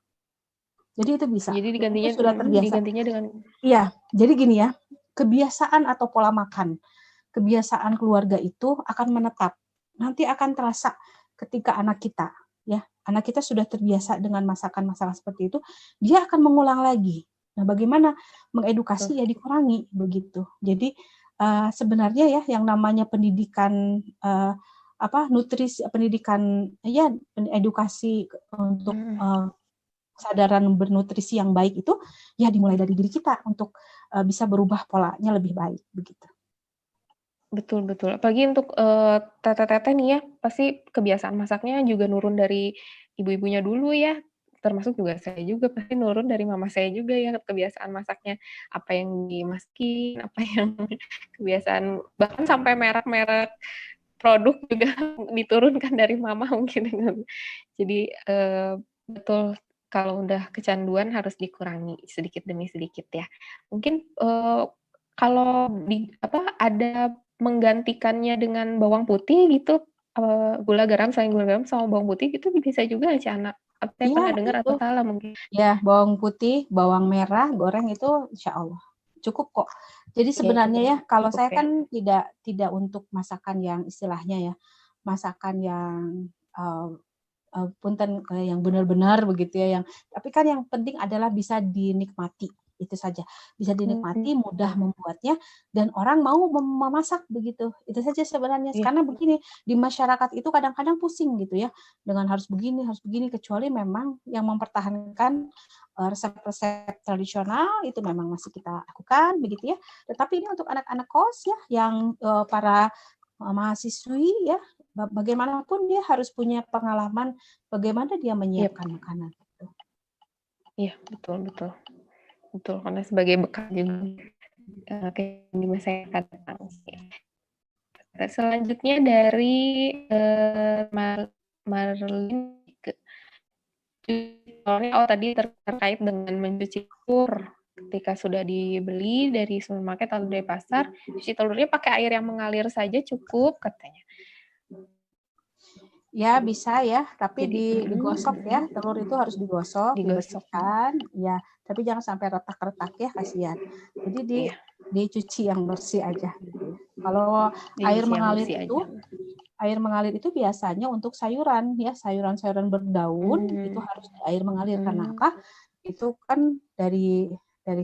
Jadi itu bisa, jadi dan itu sudah terbiasa. digantinya dengan Iya, jadi gini ya, kebiasaan atau pola makan, kebiasaan keluarga itu akan menetap. Nanti akan terasa ketika anak kita sudah terbiasa dengan masakan-masakan seperti itu, dia akan mengulang lagi. Nah, bagaimana mengedukasi ya dikurangi begitu. Jadi sebenarnya ya yang namanya pendidikan nutrisi pendidikan ya edukasi untuk mhm, kesadaran bernutrisi yang baik itu ya dimulai dari diri kita untuk bisa berubah polanya lebih baik begitu. betul betul. Apalagi untuk, teteh-teteh nih ya, pasti kebiasaan masaknya juga nurun dari ibu-ibunya dulu ya, termasuk juga saya juga pasti nurun dari mama saya juga ya kebiasaan masaknya, apa yang dimasukin, apa yang kebiasaan bahkan sampai merek-merek produk juga diturunkan dari mama mungkin. Jadi, betul kalau udah kecanduan harus dikurangi sedikit demi sedikit ya. Mungkin, kalau ada menggantikannya dengan bawang putih gitu, gula garam selain gula garam sama bawang putih gitu bisa juga ya, Cak, saya Iya pernah dengar itu, atau salah mungkin? ya bawang putih, bawang merah, goreng itu insya Allah cukup kok. Jadi Iya sebenarnya ya kalau cukup saya ya? kan tidak untuk masakan yang istilahnya ya, masakan yang, punten yang benar-benar begitu ya, tapi kan yang penting adalah bisa dinikmati, itu saja. Bisa dinikmati, mudah membuatnya, dan orang mau memasak begitu. Itu saja sebenarnya. Iya. Karena begini, di masyarakat itu kadang-kadang pusing gitu ya, dengan harus begini, kecuali memang yang mempertahankan resep-resep tradisional itu memang masih kita lakukan begitu ya. Tetapi ini untuk anak-anak kos ya, yang para mahasiswi ya, bagaimanapun dia harus punya pengalaman bagaimana dia Yap. menyiapkan makanan itu. Iya, betul betul. Betul, karena sebagai bekal juga di masa yang akan datang sih. Selanjutnya dari Marlin tadi terkait dengan mencuci telur. Ketika sudah dibeli dari supermarket atau dari pasar, cuci telurnya pakai air yang mengalir saja cukup katanya. Ya bisa ya, tapi Jadi digosok ya, telur itu harus digosok, digosok. dibersihkan, ya, tapi jangan sampai retak-retak ya, kasihan. Jadi Iya, dicuci yang bersih aja gitu ya. Kalau air dicuci yang mengalir bersih itu, aja. air mengalir itu biasanya untuk sayuran ya, sayuran-sayuran berdaun itu harus air mengalir karena apa? Itu kan dari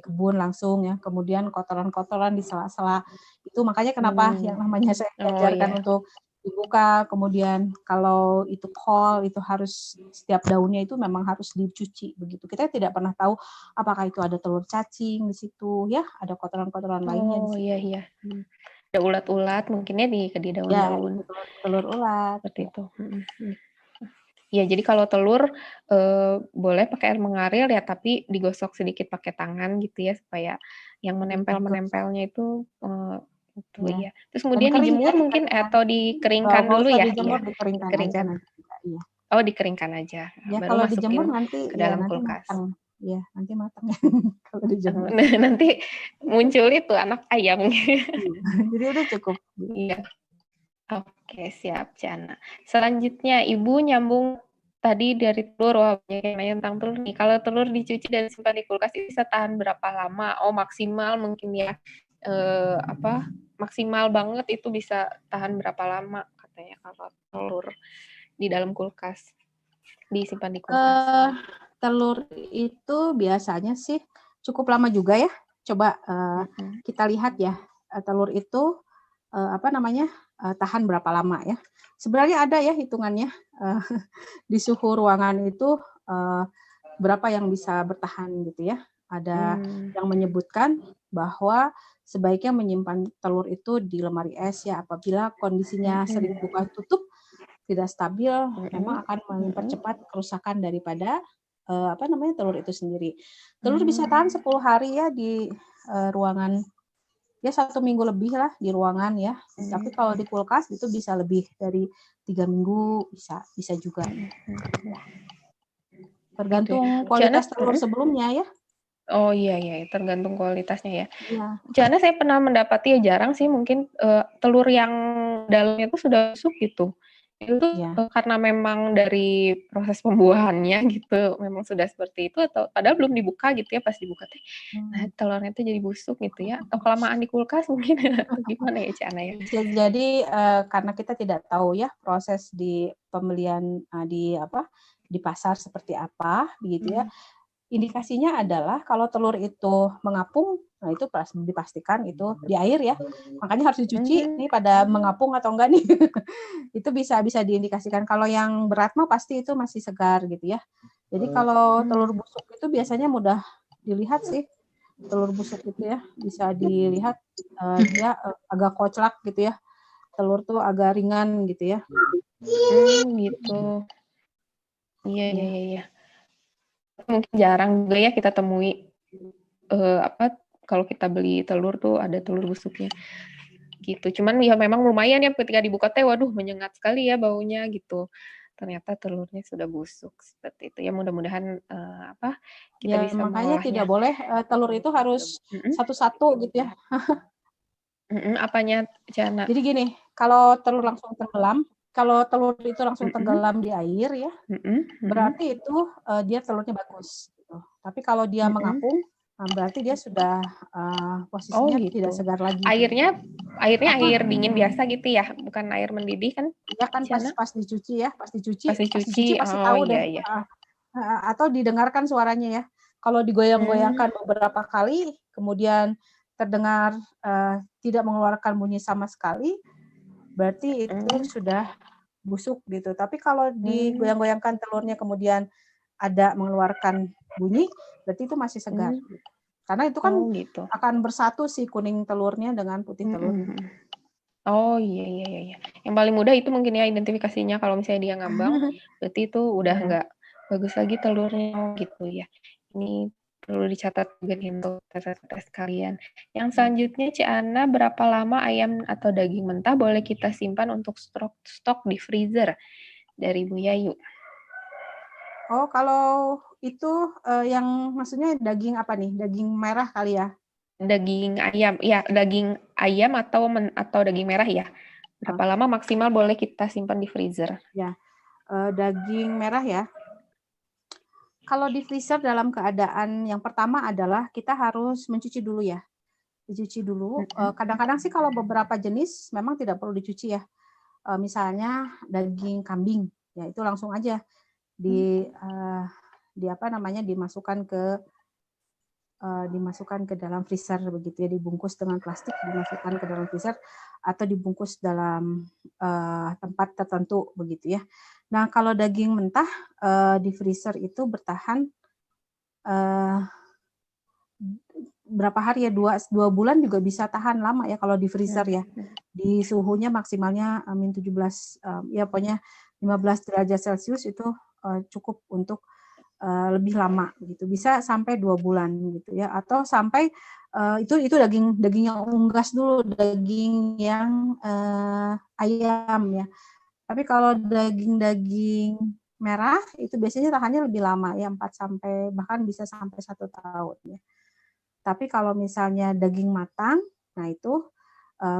kebun langsung ya, kemudian kotoran-kotoran di sela-sela itu, makanya kenapa yang namanya saya Oh ajarkan iya. untuk dibuka, kemudian kalau itu kol itu harus setiap daunnya itu memang harus dicuci begitu. Kita tidak pernah tahu apakah itu ada telur cacing di situ ya, ada kotoran-kotoran lainnya di Oh situ. iya iya. Ada ulat-ulat mungkinnya di Ya, daun-daun telur ulat seperti ya. itu. Ya, jadi kalau telur boleh pakai air mengalir ya, tapi digosok sedikit pakai tangan gitu ya, supaya yang menempel-menempelnya itu itu Ya. ya. Terus Dan kemudian kering ya, dijemur mungkin dikeringkan. atau dikeringkan Nggak dulu usah ya? dijemur, Iya, dikeringkan aja dikeringkan. nanti. Iya. Oh, dikeringkan aja, Ya baru kalau dijemur masukin nanti ke ya dalam nanti kulkas. matang. Ya, nanti matang kalau dijemur. Nanti muncul itu anak ayam. Jadi udah cukup. Iya. Oke, siap, Cana. Selanjutnya, Ibu nyambung tadi dari telur, wah banyak yang nanya tentang telur nih. Kalau telur dicuci dan simpan di kulkas itu bisa tahan berapa lama? Oh, maksimal mungkin ya, maksimal banget itu bisa tahan berapa lama katanya kalau telur di dalam kulkas, disimpan di kulkas. Telur itu biasanya sih cukup lama juga ya. Coba kita lihat ya, telur itu tahan berapa lama ya. Sebenarnya ada ya hitungannya di suhu ruangan itu berapa yang bisa bertahan gitu ya. Ada yang menyebutkan bahwa sebaiknya menyimpan telur itu di lemari es ya, apabila kondisinya sering buka tutup tidak stabil, memang akan mempercepat kerusakan daripada telur itu sendiri. Telur bisa tahan 10 hari ya di ruangan, ya 1 minggu lebih lah di ruangan ya. Tapi kalau di kulkas itu bisa lebih dari 3 minggu, bisa juga. Tergantung kualitas telur sebelumnya ya. Oh iya iya, tergantung kualitasnya ya. Iya. Karena saya pernah mendapati ya jarang sih mungkin telur yang dalamnya itu sudah busuk gitu. Itu tuh karena memang dari proses pembuahannya gitu, memang sudah seperti itu atau padahal belum dibuka gitu ya, pas dibuka teh, nah telurnya tuh jadi busuk gitu ya, atau kelamaan di kulkas mungkin atau gimana ya, Cak Ana ya? Bisa jadi karena kita tidak tahu ya proses di pembelian di pasar seperti apa begitu ya. Indikasinya adalah kalau telur itu mengapung, nah itu dipastikan itu di air ya. Makanya harus dicuci nih pada mengapung atau enggak nih. Itu bisa diindikasikan. Kalau yang berat mah pasti itu masih segar gitu ya. Jadi kalau telur busuk itu biasanya mudah dilihat sih. Telur busuk itu ya bisa dilihat dia agak koclak gitu ya. Telur tuh agak ringan gitu ya. Gitu. Iya iya iya. mungkin jarang juga ya kita temui, apa, kalau kita beli telur tuh ada telur busuknya, gitu. Cuman ya memang lumayan ya ketika dibuka teh, waduh menyengat sekali ya baunya gitu. Ternyata telurnya sudah busuk, seperti itu. Ya mudah-mudahan, apa, kita Ya, bisa makanya tidak mengolahnya. boleh telur itu harus Mhm, satu-satu gitu ya. apanya, Cana? Jadi gini, kalau telur langsung tenggelam, kalau telur itu langsung Mhm, tenggelam di air ya, mhm, mhm, berarti itu dia telurnya bagus gitu. Tapi kalau dia mhm. mengapung, berarti dia sudah Oh posisinya tidak gitu. segar lagi gitu. Airnya airnya Atau air dingin biasa gitu ya? Bukan air mendidih kan, ya kan pas Cana? pas dicuci ya, Pas pas dicuci dicuci? pasti Oh, tahu deh. iya iya. Atau didengarkan suaranya ya. Kalau Mmm, digoyang-goyangkan beberapa kali, kemudian terdengar tidak mengeluarkan bunyi sama sekali, berarti itu mhm, sudah busuk gitu. Tapi kalau mmm, digoyang-goyangkan telurnya kemudian ada mengeluarkan bunyi, berarti itu masih segar. mmm. Karena itu kan Oh gitu. akan bersatu si kuning telurnya dengan putih Mhm telurnya. mhm. Oh, iya iya iya iya. Yang paling mudah itu mungkin ya identifikasinya kalau misalnya dia ngambang, berarti itu udah Ya. nggak bagus lagi telurnya, oh gitu ya. Ini perlu dicatat juga nih untuk tes-tes kalian. Yang selanjutnya, Ci Ana, berapa lama ayam atau daging mentah boleh kita simpan untuk stok di freezer? Dari Bu Yayu. Oh, kalau itu yang maksudnya daging apa nih? Daging merah kali ya? Daging ayam, ya daging ayam atau daging merah ya. Oh, Berapa lama maksimal boleh kita simpan di freezer? ya, daging merah ya. Kalau di freezer dalam keadaan yang pertama adalah kita harus mencuci dulu ya. Dicuci dulu. Mhm, Kadang-kadang sih kalau beberapa jenis memang tidak perlu dicuci ya. Misalnya daging kambing, ya itu langsung aja di di apa namanya dimasukkan ke dalam freezer begitu ya, dibungkus dengan plastik, dimasukkan ke dalam freezer atau dibungkus dalam tempat tertentu begitu ya. Nah, kalau daging mentah di freezer itu bertahan eh, berapa hari ya, dua bulan juga bisa tahan lama ya kalau di freezer mhm, ya. Di suhunya maksimalnya -17, ya pokoknya 15 derajat Celcius itu cukup untuk lebih lama gitu, bisa sampai 2 bulan gitu ya, atau sampai itu daging daging yang unggas dulu, daging yang ayam ya. Tapi kalau daging-daging merah itu biasanya tahannya lebih lama ya, 4 sampai bahkan bisa sampai 1 tahun ya. Tapi kalau misalnya daging matang, nah itu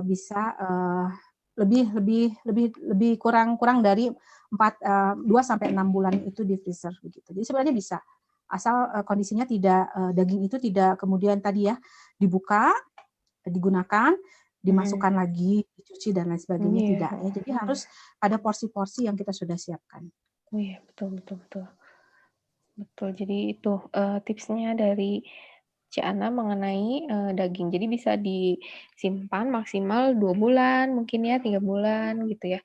bisa lebih lebih lebih lebih kurang kurang dari 2 sampai 6 bulan itu di freezer begitu. Jadi sebenarnya bisa asal kondisinya tidak daging itu tidak kemudian tadi ya dibuka, digunakan, mhm. dimasukkan lagi, dicuci dan lain sebagainya Iya, tidak ya. Jadi harus pada porsi-porsi yang kita sudah siapkan. oh iya, betul betul betul. Betul, jadi itu, tipsnya dari Ci Ana mengenai, daging. Jadi bisa disimpan maksimal 2 bulan, mungkin ya 3 bulan gitu ya.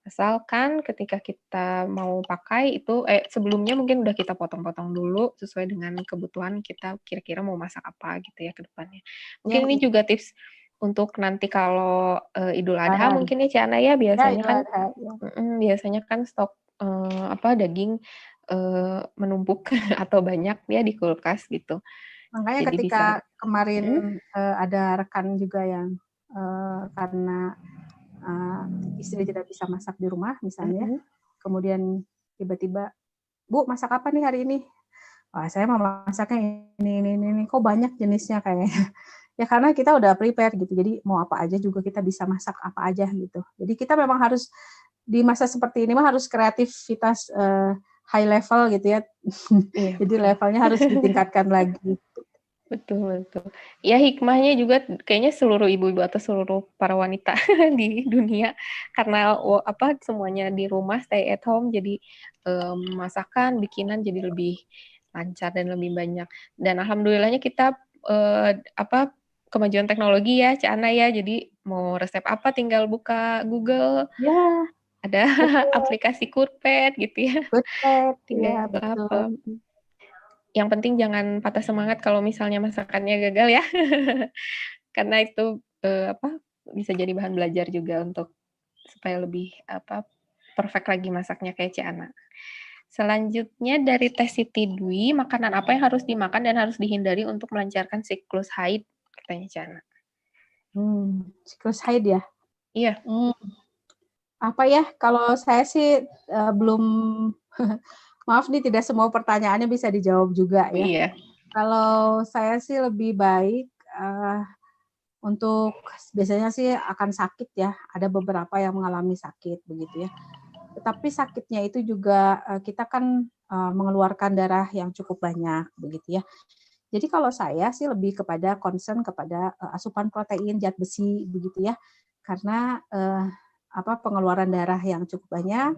Asalkan ketika kita mau pakai itu sebelumnya mungkin udah kita potong-potong dulu sesuai dengan kebutuhan kita kira-kira mau masak apa gitu ya ke depannya. Ya, Mungkin ini juga tips untuk nanti kalau, Idul Adha lebaran. mungkin ya Ci Ana ya, Ya, biasanya Idul kan Adha, ya. biasanya kan stok, apa, daging, menumpuk atau banyak ya di kulkas gitu. Makanya Jadi ketika bisa kemarin mhm, ada rekan juga yang karena istri tidak bisa masak di rumah misalnya, mhm, kemudian tiba-tiba, "Bu, masak apa nih hari ini?" "Wah, saya mau masaknya ini, kok banyak jenisnya kayaknya." Ya karena kita udah prepare gitu, jadi mau apa aja juga kita bisa masak apa aja gitu. Jadi kita memang harus di masa seperti ini mah harus kreativitas high level gitu ya. iya Jadi betul. levelnya harus ditingkatkan lagi. Betul betul. Ya hikmahnya juga kayaknya seluruh ibu-ibu atau seluruh para wanita di dunia karena apa, semuanya di rumah stay at home jadi, masakan, bikinan jadi lebih lancar dan lebih banyak. Dan alhamdulillahnya kita, apa, kemajuan teknologi ya, Cak Ana ya, jadi mau resep apa tinggal buka Google, Ya, ada betul. aplikasi Cookpad gitu ya, Betul, ya tinggal betul. apa. Yang penting jangan patah semangat kalau misalnya masakannya gagal ya. Karena itu, apa, bisa jadi bahan belajar juga untuk supaya lebih, apa, perfect lagi masaknya kayak Ci Ana. Selanjutnya dari tes Siti Dwi, makanan apa yang harus dimakan dan harus dihindari untuk melancarkan siklus haid? Katanya Cana. Siklus haid ya? Iya. Apa ya? Kalau saya sih belum, maaf nih tidak semua pertanyaannya bisa dijawab juga ya. Iya. Kalau saya sih lebih baik untuk biasanya sih akan sakit ya. Ada beberapa yang mengalami sakit begitu ya. Tetapi sakitnya itu juga kita kan mengeluarkan darah yang cukup banyak begitu ya. Jadi kalau saya sih lebih kepada concern kepada asupan protein, zat besi begitu ya. Karena pengeluaran darah yang cukup banyak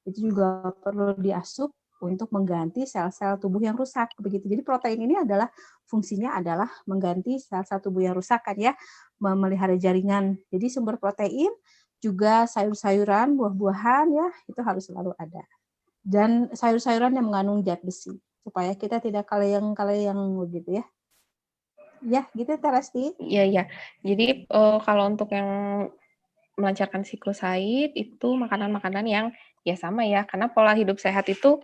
itu juga perlu diasup untuk mengganti sel-sel tubuh yang rusak begitu. Jadi protein ini adalah fungsinya adalah mengganti sel-sel tubuh yang rusak kan ya, memelihara jaringan. Jadi sumber protein juga sayur-sayuran, buah-buahan ya, itu harus selalu ada. Dan sayur-sayuran yang mengandung zat besi supaya kita tidak kaleng-kaleng begitu ya. Ya, gitu Teresti. Iya. Jadi kalau untuk yang melancarkan siklus haid itu makanan-makanan yang ya sama ya, karena pola hidup sehat itu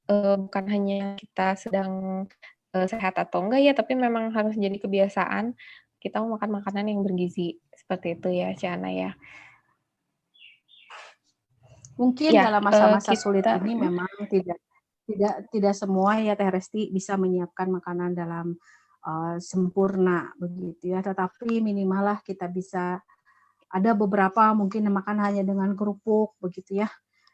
bukan hanya kita sedang sehat atau enggak ya, tapi memang harus jadi kebiasaan kita makan makanan yang bergizi seperti itu ya, Ciana ya. Mungkin Ya, dalam masa-masa sulit kita ini memang tidak semua ya Teh Resti bisa menyiapkan makanan dalam sempurna begitu ya, tetapi minimal lah kita bisa ada beberapa mungkin makan hanya dengan kerupuk begitu ya.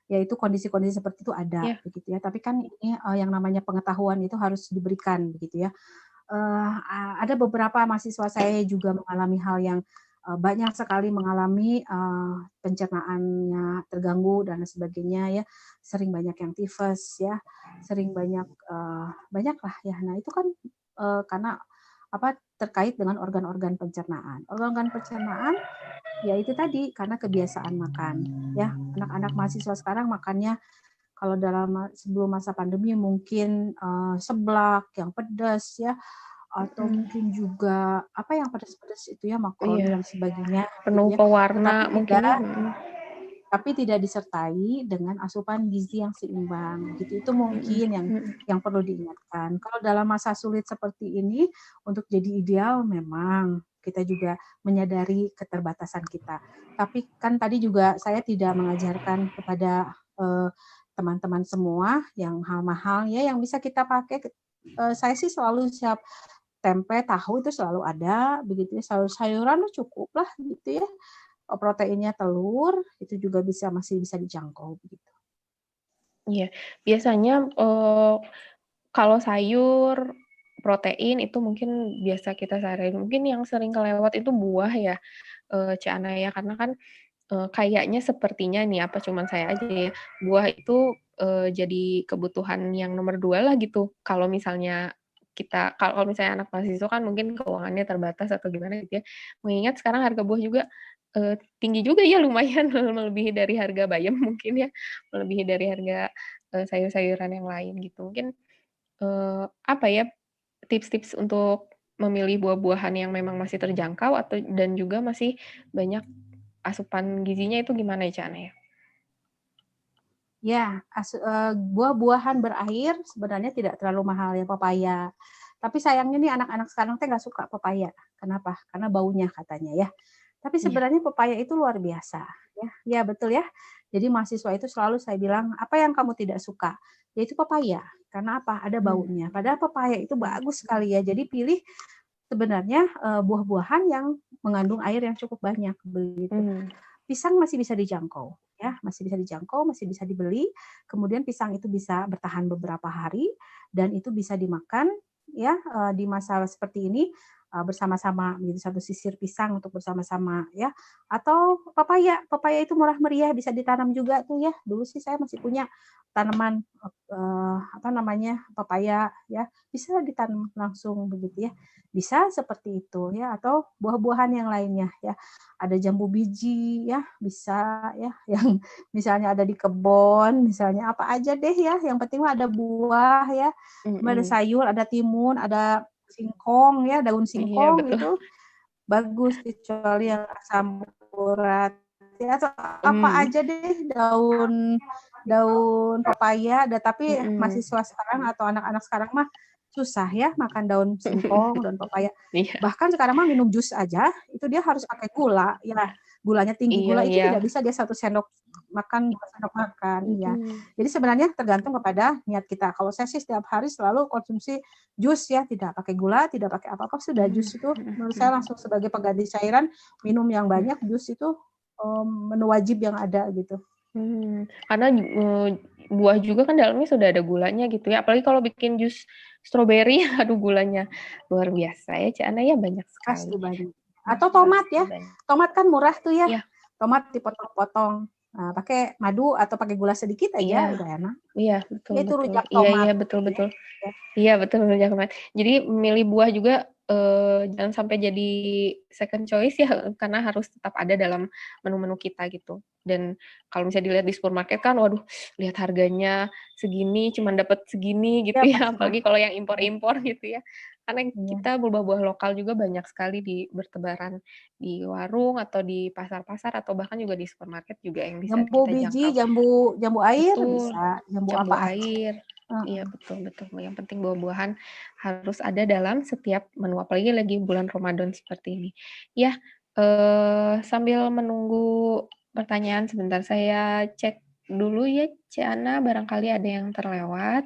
Yaitu kondisi-kondisi seperti itu ada begitu ya. Tapi kan ini yang namanya pengetahuan itu harus diberikan begitu ya. Ada beberapa mahasiswa saya juga mengalami hal yang banyak sekali mengalami pencernaannya terganggu dan sebagainya ya, sering banyak yang tifus ya, sering banyak lah ya. Nah itu kan karena terkait dengan organ-organ pencernaan. Organ-organ pencernaan ya itu tadi karena kebiasaan makan ya. Anak-anak mahasiswa sekarang makannya kalau sebelum masa pandemi mungkin seblak yang pedas ya, atau mungkin juga yang pedas-pedas itu ya, makaroni dan sebagainya penuh gitu ya. pewarna mungkin ya. Tapi tidak disertai dengan asupan gizi yang seimbang gitu. Itu mungkin yang perlu diingatkan. Kalau dalam masa sulit seperti ini untuk jadi ideal memang kita juga menyadari keterbatasan kita. Tapi kan tadi juga saya tidak mengajarkan kepada teman-teman semua yang hal mahal ya yang bisa kita pakai. Saya sih selalu siap tempe, tahu itu selalu ada begitu ya. Sayur-sayuran cukup lah gitu ya. Proteinnya telur itu juga masih bisa dijangkau begitu. Iya, biasanya kalau sayur protein itu mungkin biasa kita sehari-hari. Mungkin yang sering kelewat itu buah ya, Ciana ya, karena kan kayaknya sepertinya nih, apa cuman saya aja ya, buah itu jadi kebutuhan yang nomor 2 lah gitu. Kalau misalnya anak mahasiswa kan mungkin keuangannya terbatas atau gimana gitu ya. Mengingat sekarang harga buah juga tinggi juga ya, lumayan melebihi dari harga bayam mungkin ya, melebihi dari harga sayur-sayuran yang lain gitu. Mungkin apa ya, tips-tips untuk memilih buah-buahan yang memang masih terjangkau dan juga masih banyak asupan gizinya itu gimana ya, Cak, ya? Ya, buah-buahan berair sebenarnya tidak terlalu mahal ya, pepaya. Tapi sayangnya nih anak-anak sekarang teh nggak suka pepaya. Kenapa? Karena baunya katanya ya. Tapi sebenarnya pepaya itu luar biasa ya. Ya betul ya. Jadi mahasiswa itu selalu saya bilang, apa yang kamu tidak suka? Yaitu pepaya. Karena apa? Ada baunya. Padahal pepaya itu bagus sekali ya. Jadi pilih sebenarnya buah-buahan yang mengandung air yang cukup banyak begitu. Pisang masih bisa dijangkau ya, masih bisa dijangkau, masih bisa dibeli. Kemudian pisang itu bisa bertahan beberapa hari dan itu bisa dimakan ya di masa seperti ini bersama-sama gitu, satu sisir pisang untuk bersama-sama ya. Atau pepaya itu murah meriah bisa ditanam juga tuh ya. Dulu sih saya masih punya tanaman pepaya ya, bisa ditanam langsung begitu ya. Bisa seperti itu ya, atau buah-buahan yang lainnya ya. Ada jambu biji ya, bisa ya, yang misalnya ada di kebun, misalnya apa aja deh ya, yang penting ada buah ya, ada sayur, ada timun, ada singkong ya, daun singkong itu bagus, kecuali yang asam urat ya, atau apa aja deh, daun daun pepaya, tapi Mhm. mahasiswa sekarang atau anak-anak sekarang mah susah ya makan daun singkong, daun pepaya. Iya. Bahkan sekarang mah minum jus aja, itu dia harus pakai gula. Ya, gulanya tinggi, Iya gula itu iya. tidak bisa dia 1 sendok makan, 2 sendok makan. Iya. Mhm. Jadi sebenarnya tergantung kepada niat kita. Kalau saya sih setiap hari selalu konsumsi jus ya, tidak pakai gula, tidak pakai apa-apa, sudah jus itu menurut saya langsung sebagai pengganti cairan, minum yang banyak jus itu menu wajib yang ada gitu. Karena, buah juga kan dalamnya sudah ada gulanya gitu ya, apalagi kalau bikin jus stroberi, aduh gulanya luar biasa ya, Cak Ana, ya banyak Pasti sekali. banyak. Atau tomat Pasti ya, banyak. tomat kan murah tuh ya, Iya tomat dipotong-potong, pakai madu atau pakai gula sedikit aja iya udah enak. iya, Ya betul itu betul. rujak Iya tomat iya, betul gitu ya. betul. Ya. Iya betul, rujak tomat. Jadi milih buah juga, jangan sampai jadi second choice ya, karena harus tetap ada dalam menu-menu kita gitu. Dan kalau misalnya dilihat di supermarket kan, waduh, lihat harganya segini, cuman dapat segini Ya gitu ya, pasti. apalagi kalau yang Ya. impor-impor gitu ya. Karena Iya. kita buah-buah lokal juga banyak sekali bertebaran di warung atau di pasar-pasar atau bahkan juga di supermarket juga yang bisa Jambu kita biji, jangkau. jambu air Betul, bisa, jambu jambu apa aja. air. Iya, betul betul. Yang penting buah-buahan harus ada dalam setiap menu, apalagi lagi bulan Ramadan seperti ini. Ya, sambil menunggu pertanyaan sebentar saya cek dulu ya, Ciana, barangkali ada yang terlewat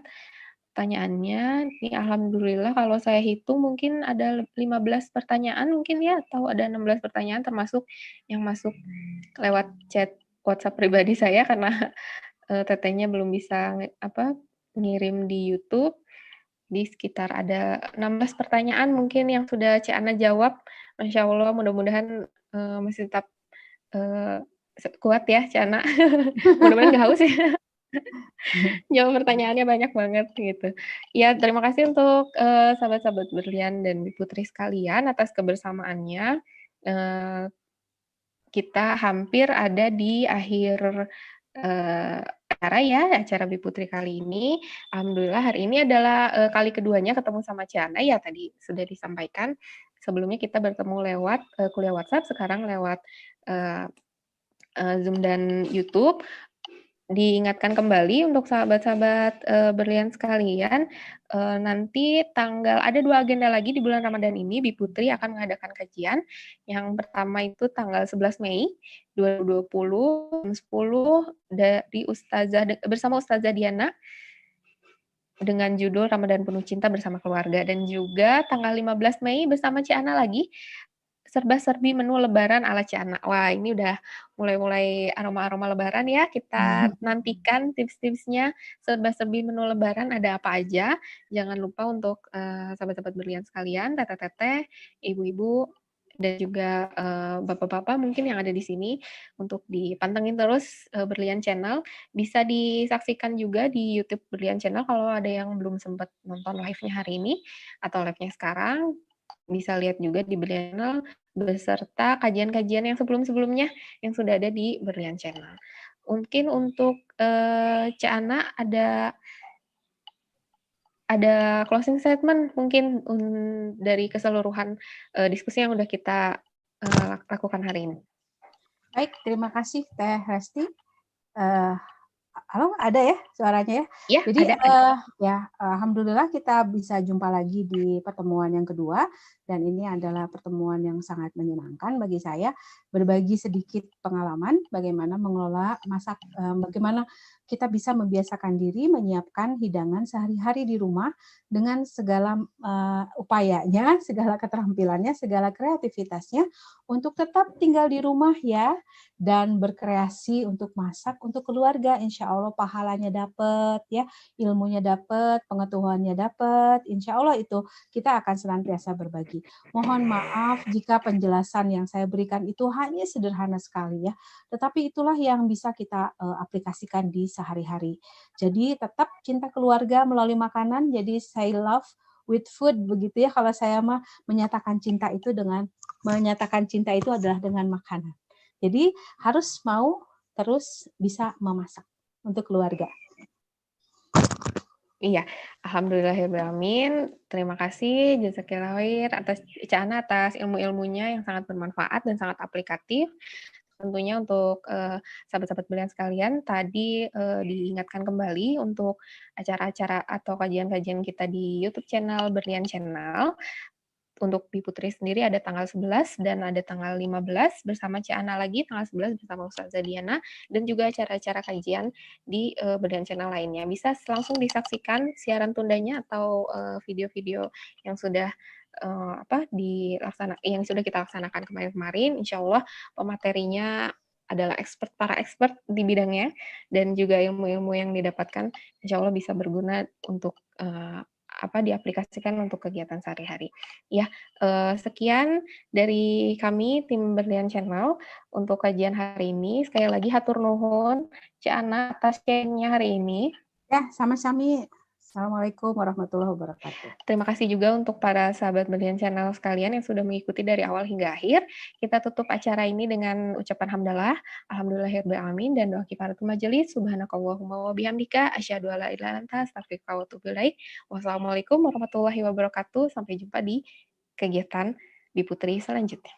pertanyaannya. Ini alhamdulillah kalau saya hitung mungkin ada 15 pertanyaan mungkin ya, atau ada 16 pertanyaan termasuk yang masuk lewat chat WhatsApp pribadi saya karena tetenya belum bisa ngirim di YouTube. Di sekitar ada 16 pertanyaan mungkin yang sudah Cik Ana jawab. Masya Allah, mudah-mudahan, masih tetap, eee, kuat ya Cik Ana. Mudah-mudahan nggak haus ya. Jawab pertanyaannya banyak banget gitu. Ya terima kasih untuk, sahabat-sahabat berlian dan Putri sekalian atas kebersamaannya. Eee Kita hampir ada di akhir, acara ya, acara Biputri kali ini. Alhamdulillah hari ini adalah, kali keduanya ketemu sama Ciana ya tadi sudah disampaikan. Sebelumnya kita bertemu lewat, kuliah WhatsApp, sekarang lewat, eee eee, Zoom dan YouTube. Diingatkan kembali untuk sahabat-sahabat, berlian sekalian, nanti ada 2 agenda lagi di bulan Ramadan ini, Biputri akan mengadakan kajian. Yang pertama itu tanggal 11 Mei 2020 jam 10 bersama Ustazah Diana dengan judul Ramadan Penuh Cinta Bersama Keluarga, dan juga tanggal 15 Mei bersama Ciana lagi, serba-serbi menu lebaran ala Ciana. Wah, ini udah mulai-mulai aroma-aroma lebaran ya, kita nantikan tips-tipsnya, serba-serbi menu lebaran ada apa aja. Jangan lupa untuk, sahabat-sahabat berlian sekalian, teteh-teteh, ibu-ibu, dan juga, bapak-bapak mungkin yang ada di sini, untuk dipantengin terus, Berlian Channel. Bisa disaksikan juga di YouTube Berlian Channel kalau ada yang belum sempat nonton live-nya hari ini, atau live-nya sekarang, bisa lihat juga di Berlian Channel, beserta kajian-kajian yang sebelum-sebelumnya yang sudah ada di Berlian Channel. Mungkin untuk, Cak Ana ada closing statement mungkin, dari keseluruhan, diskusi yang udah kita, lakukan hari ini. Baik, terima kasih Teh Resti. Halo, ada ya suaranya ya? Iya, Jadi ada. ya alhamdulillah kita bisa jumpa lagi di pertemuan yang kedua, dan ini adalah pertemuan yang sangat menyenangkan bagi saya, berbagi sedikit pengalaman bagaimana mengelola masak, bagaimana kita bisa membiasakan diri menyiapkan hidangan sehari-hari di rumah dengan segala upayanya, segala keterampilannya, segala kreativitasnya untuk tetap tinggal di rumah ya, dan berkreasi untuk masak untuk keluarga. Insya Allah pahalanya dapat ya, ilmunya dapat, pengetahuannya dapat. Insya Allah itu kita akan senantiasa berbagi. Mohon maaf jika penjelasan yang saya berikan itu hanya sederhana sekali ya, tetapi itulah yang bisa kita aplikasikan di sehari-hari. Jadi tetap cinta keluarga melalui makanan. Jadi say love with food begitu ya, kalau saya mah menyatakan cinta itu adalah dengan makanan. Jadi harus mau terus bisa memasak untuk keluarga. Iya, alhamdulillahirobbilalamin. Terima kasih jazakillah khair atas Cak Ana atas ilmu-ilmunya yang sangat bermanfaat dan sangat aplikatif. tentunya untuk, sahabat-sahabat berlian sekalian tadi, diingatkan kembali untuk acara-acara atau kajian-kajian kita di YouTube channel Berlian Channel. Untuk di Putri sendiri ada tanggal 11 dan ada tanggal 15 bersama Cik Ana lagi, tanggal 11 bersama Ustazah Diana, dan juga acara-acara kajian di, Berlian Channel lainnya. Bisa langsung disaksikan siaran tundanya atau, video-video yang sudah, yang sudah kita laksanakan kemarin-kemarin, insyaallah pematerinya adalah para expert di bidangnya dan juga ilmu-ilmu yang didapatkan insyaallah bisa berguna untuk, diaplikasikan untuk kegiatan sehari-hari. Ya, sekian dari kami tim Berlian Channel untuk kajian hari ini. Sekali lagi hatur nuhun Cik Ana atas sharing-nya hari ini. Ya, sama-sama. Assalamualaikum warahmatullahi wabarakatuh. Terima kasih juga untuk para sahabat Berlian Channel sekalian yang sudah mengikuti dari awal hingga akhir. Kita tutup acara ini dengan ucapan hamdalah, alhamdulillahirabbil alamin, dan doa kifaratul majelis, subhanakallahumma wa bihamdika, asyhadu alla ilaha illa anta, astaghfiruka wa atubu ilaik. Wassalamualaikum warahmatullahi wabarakatuh. Sampai jumpa di kegiatan Biputri selanjutnya.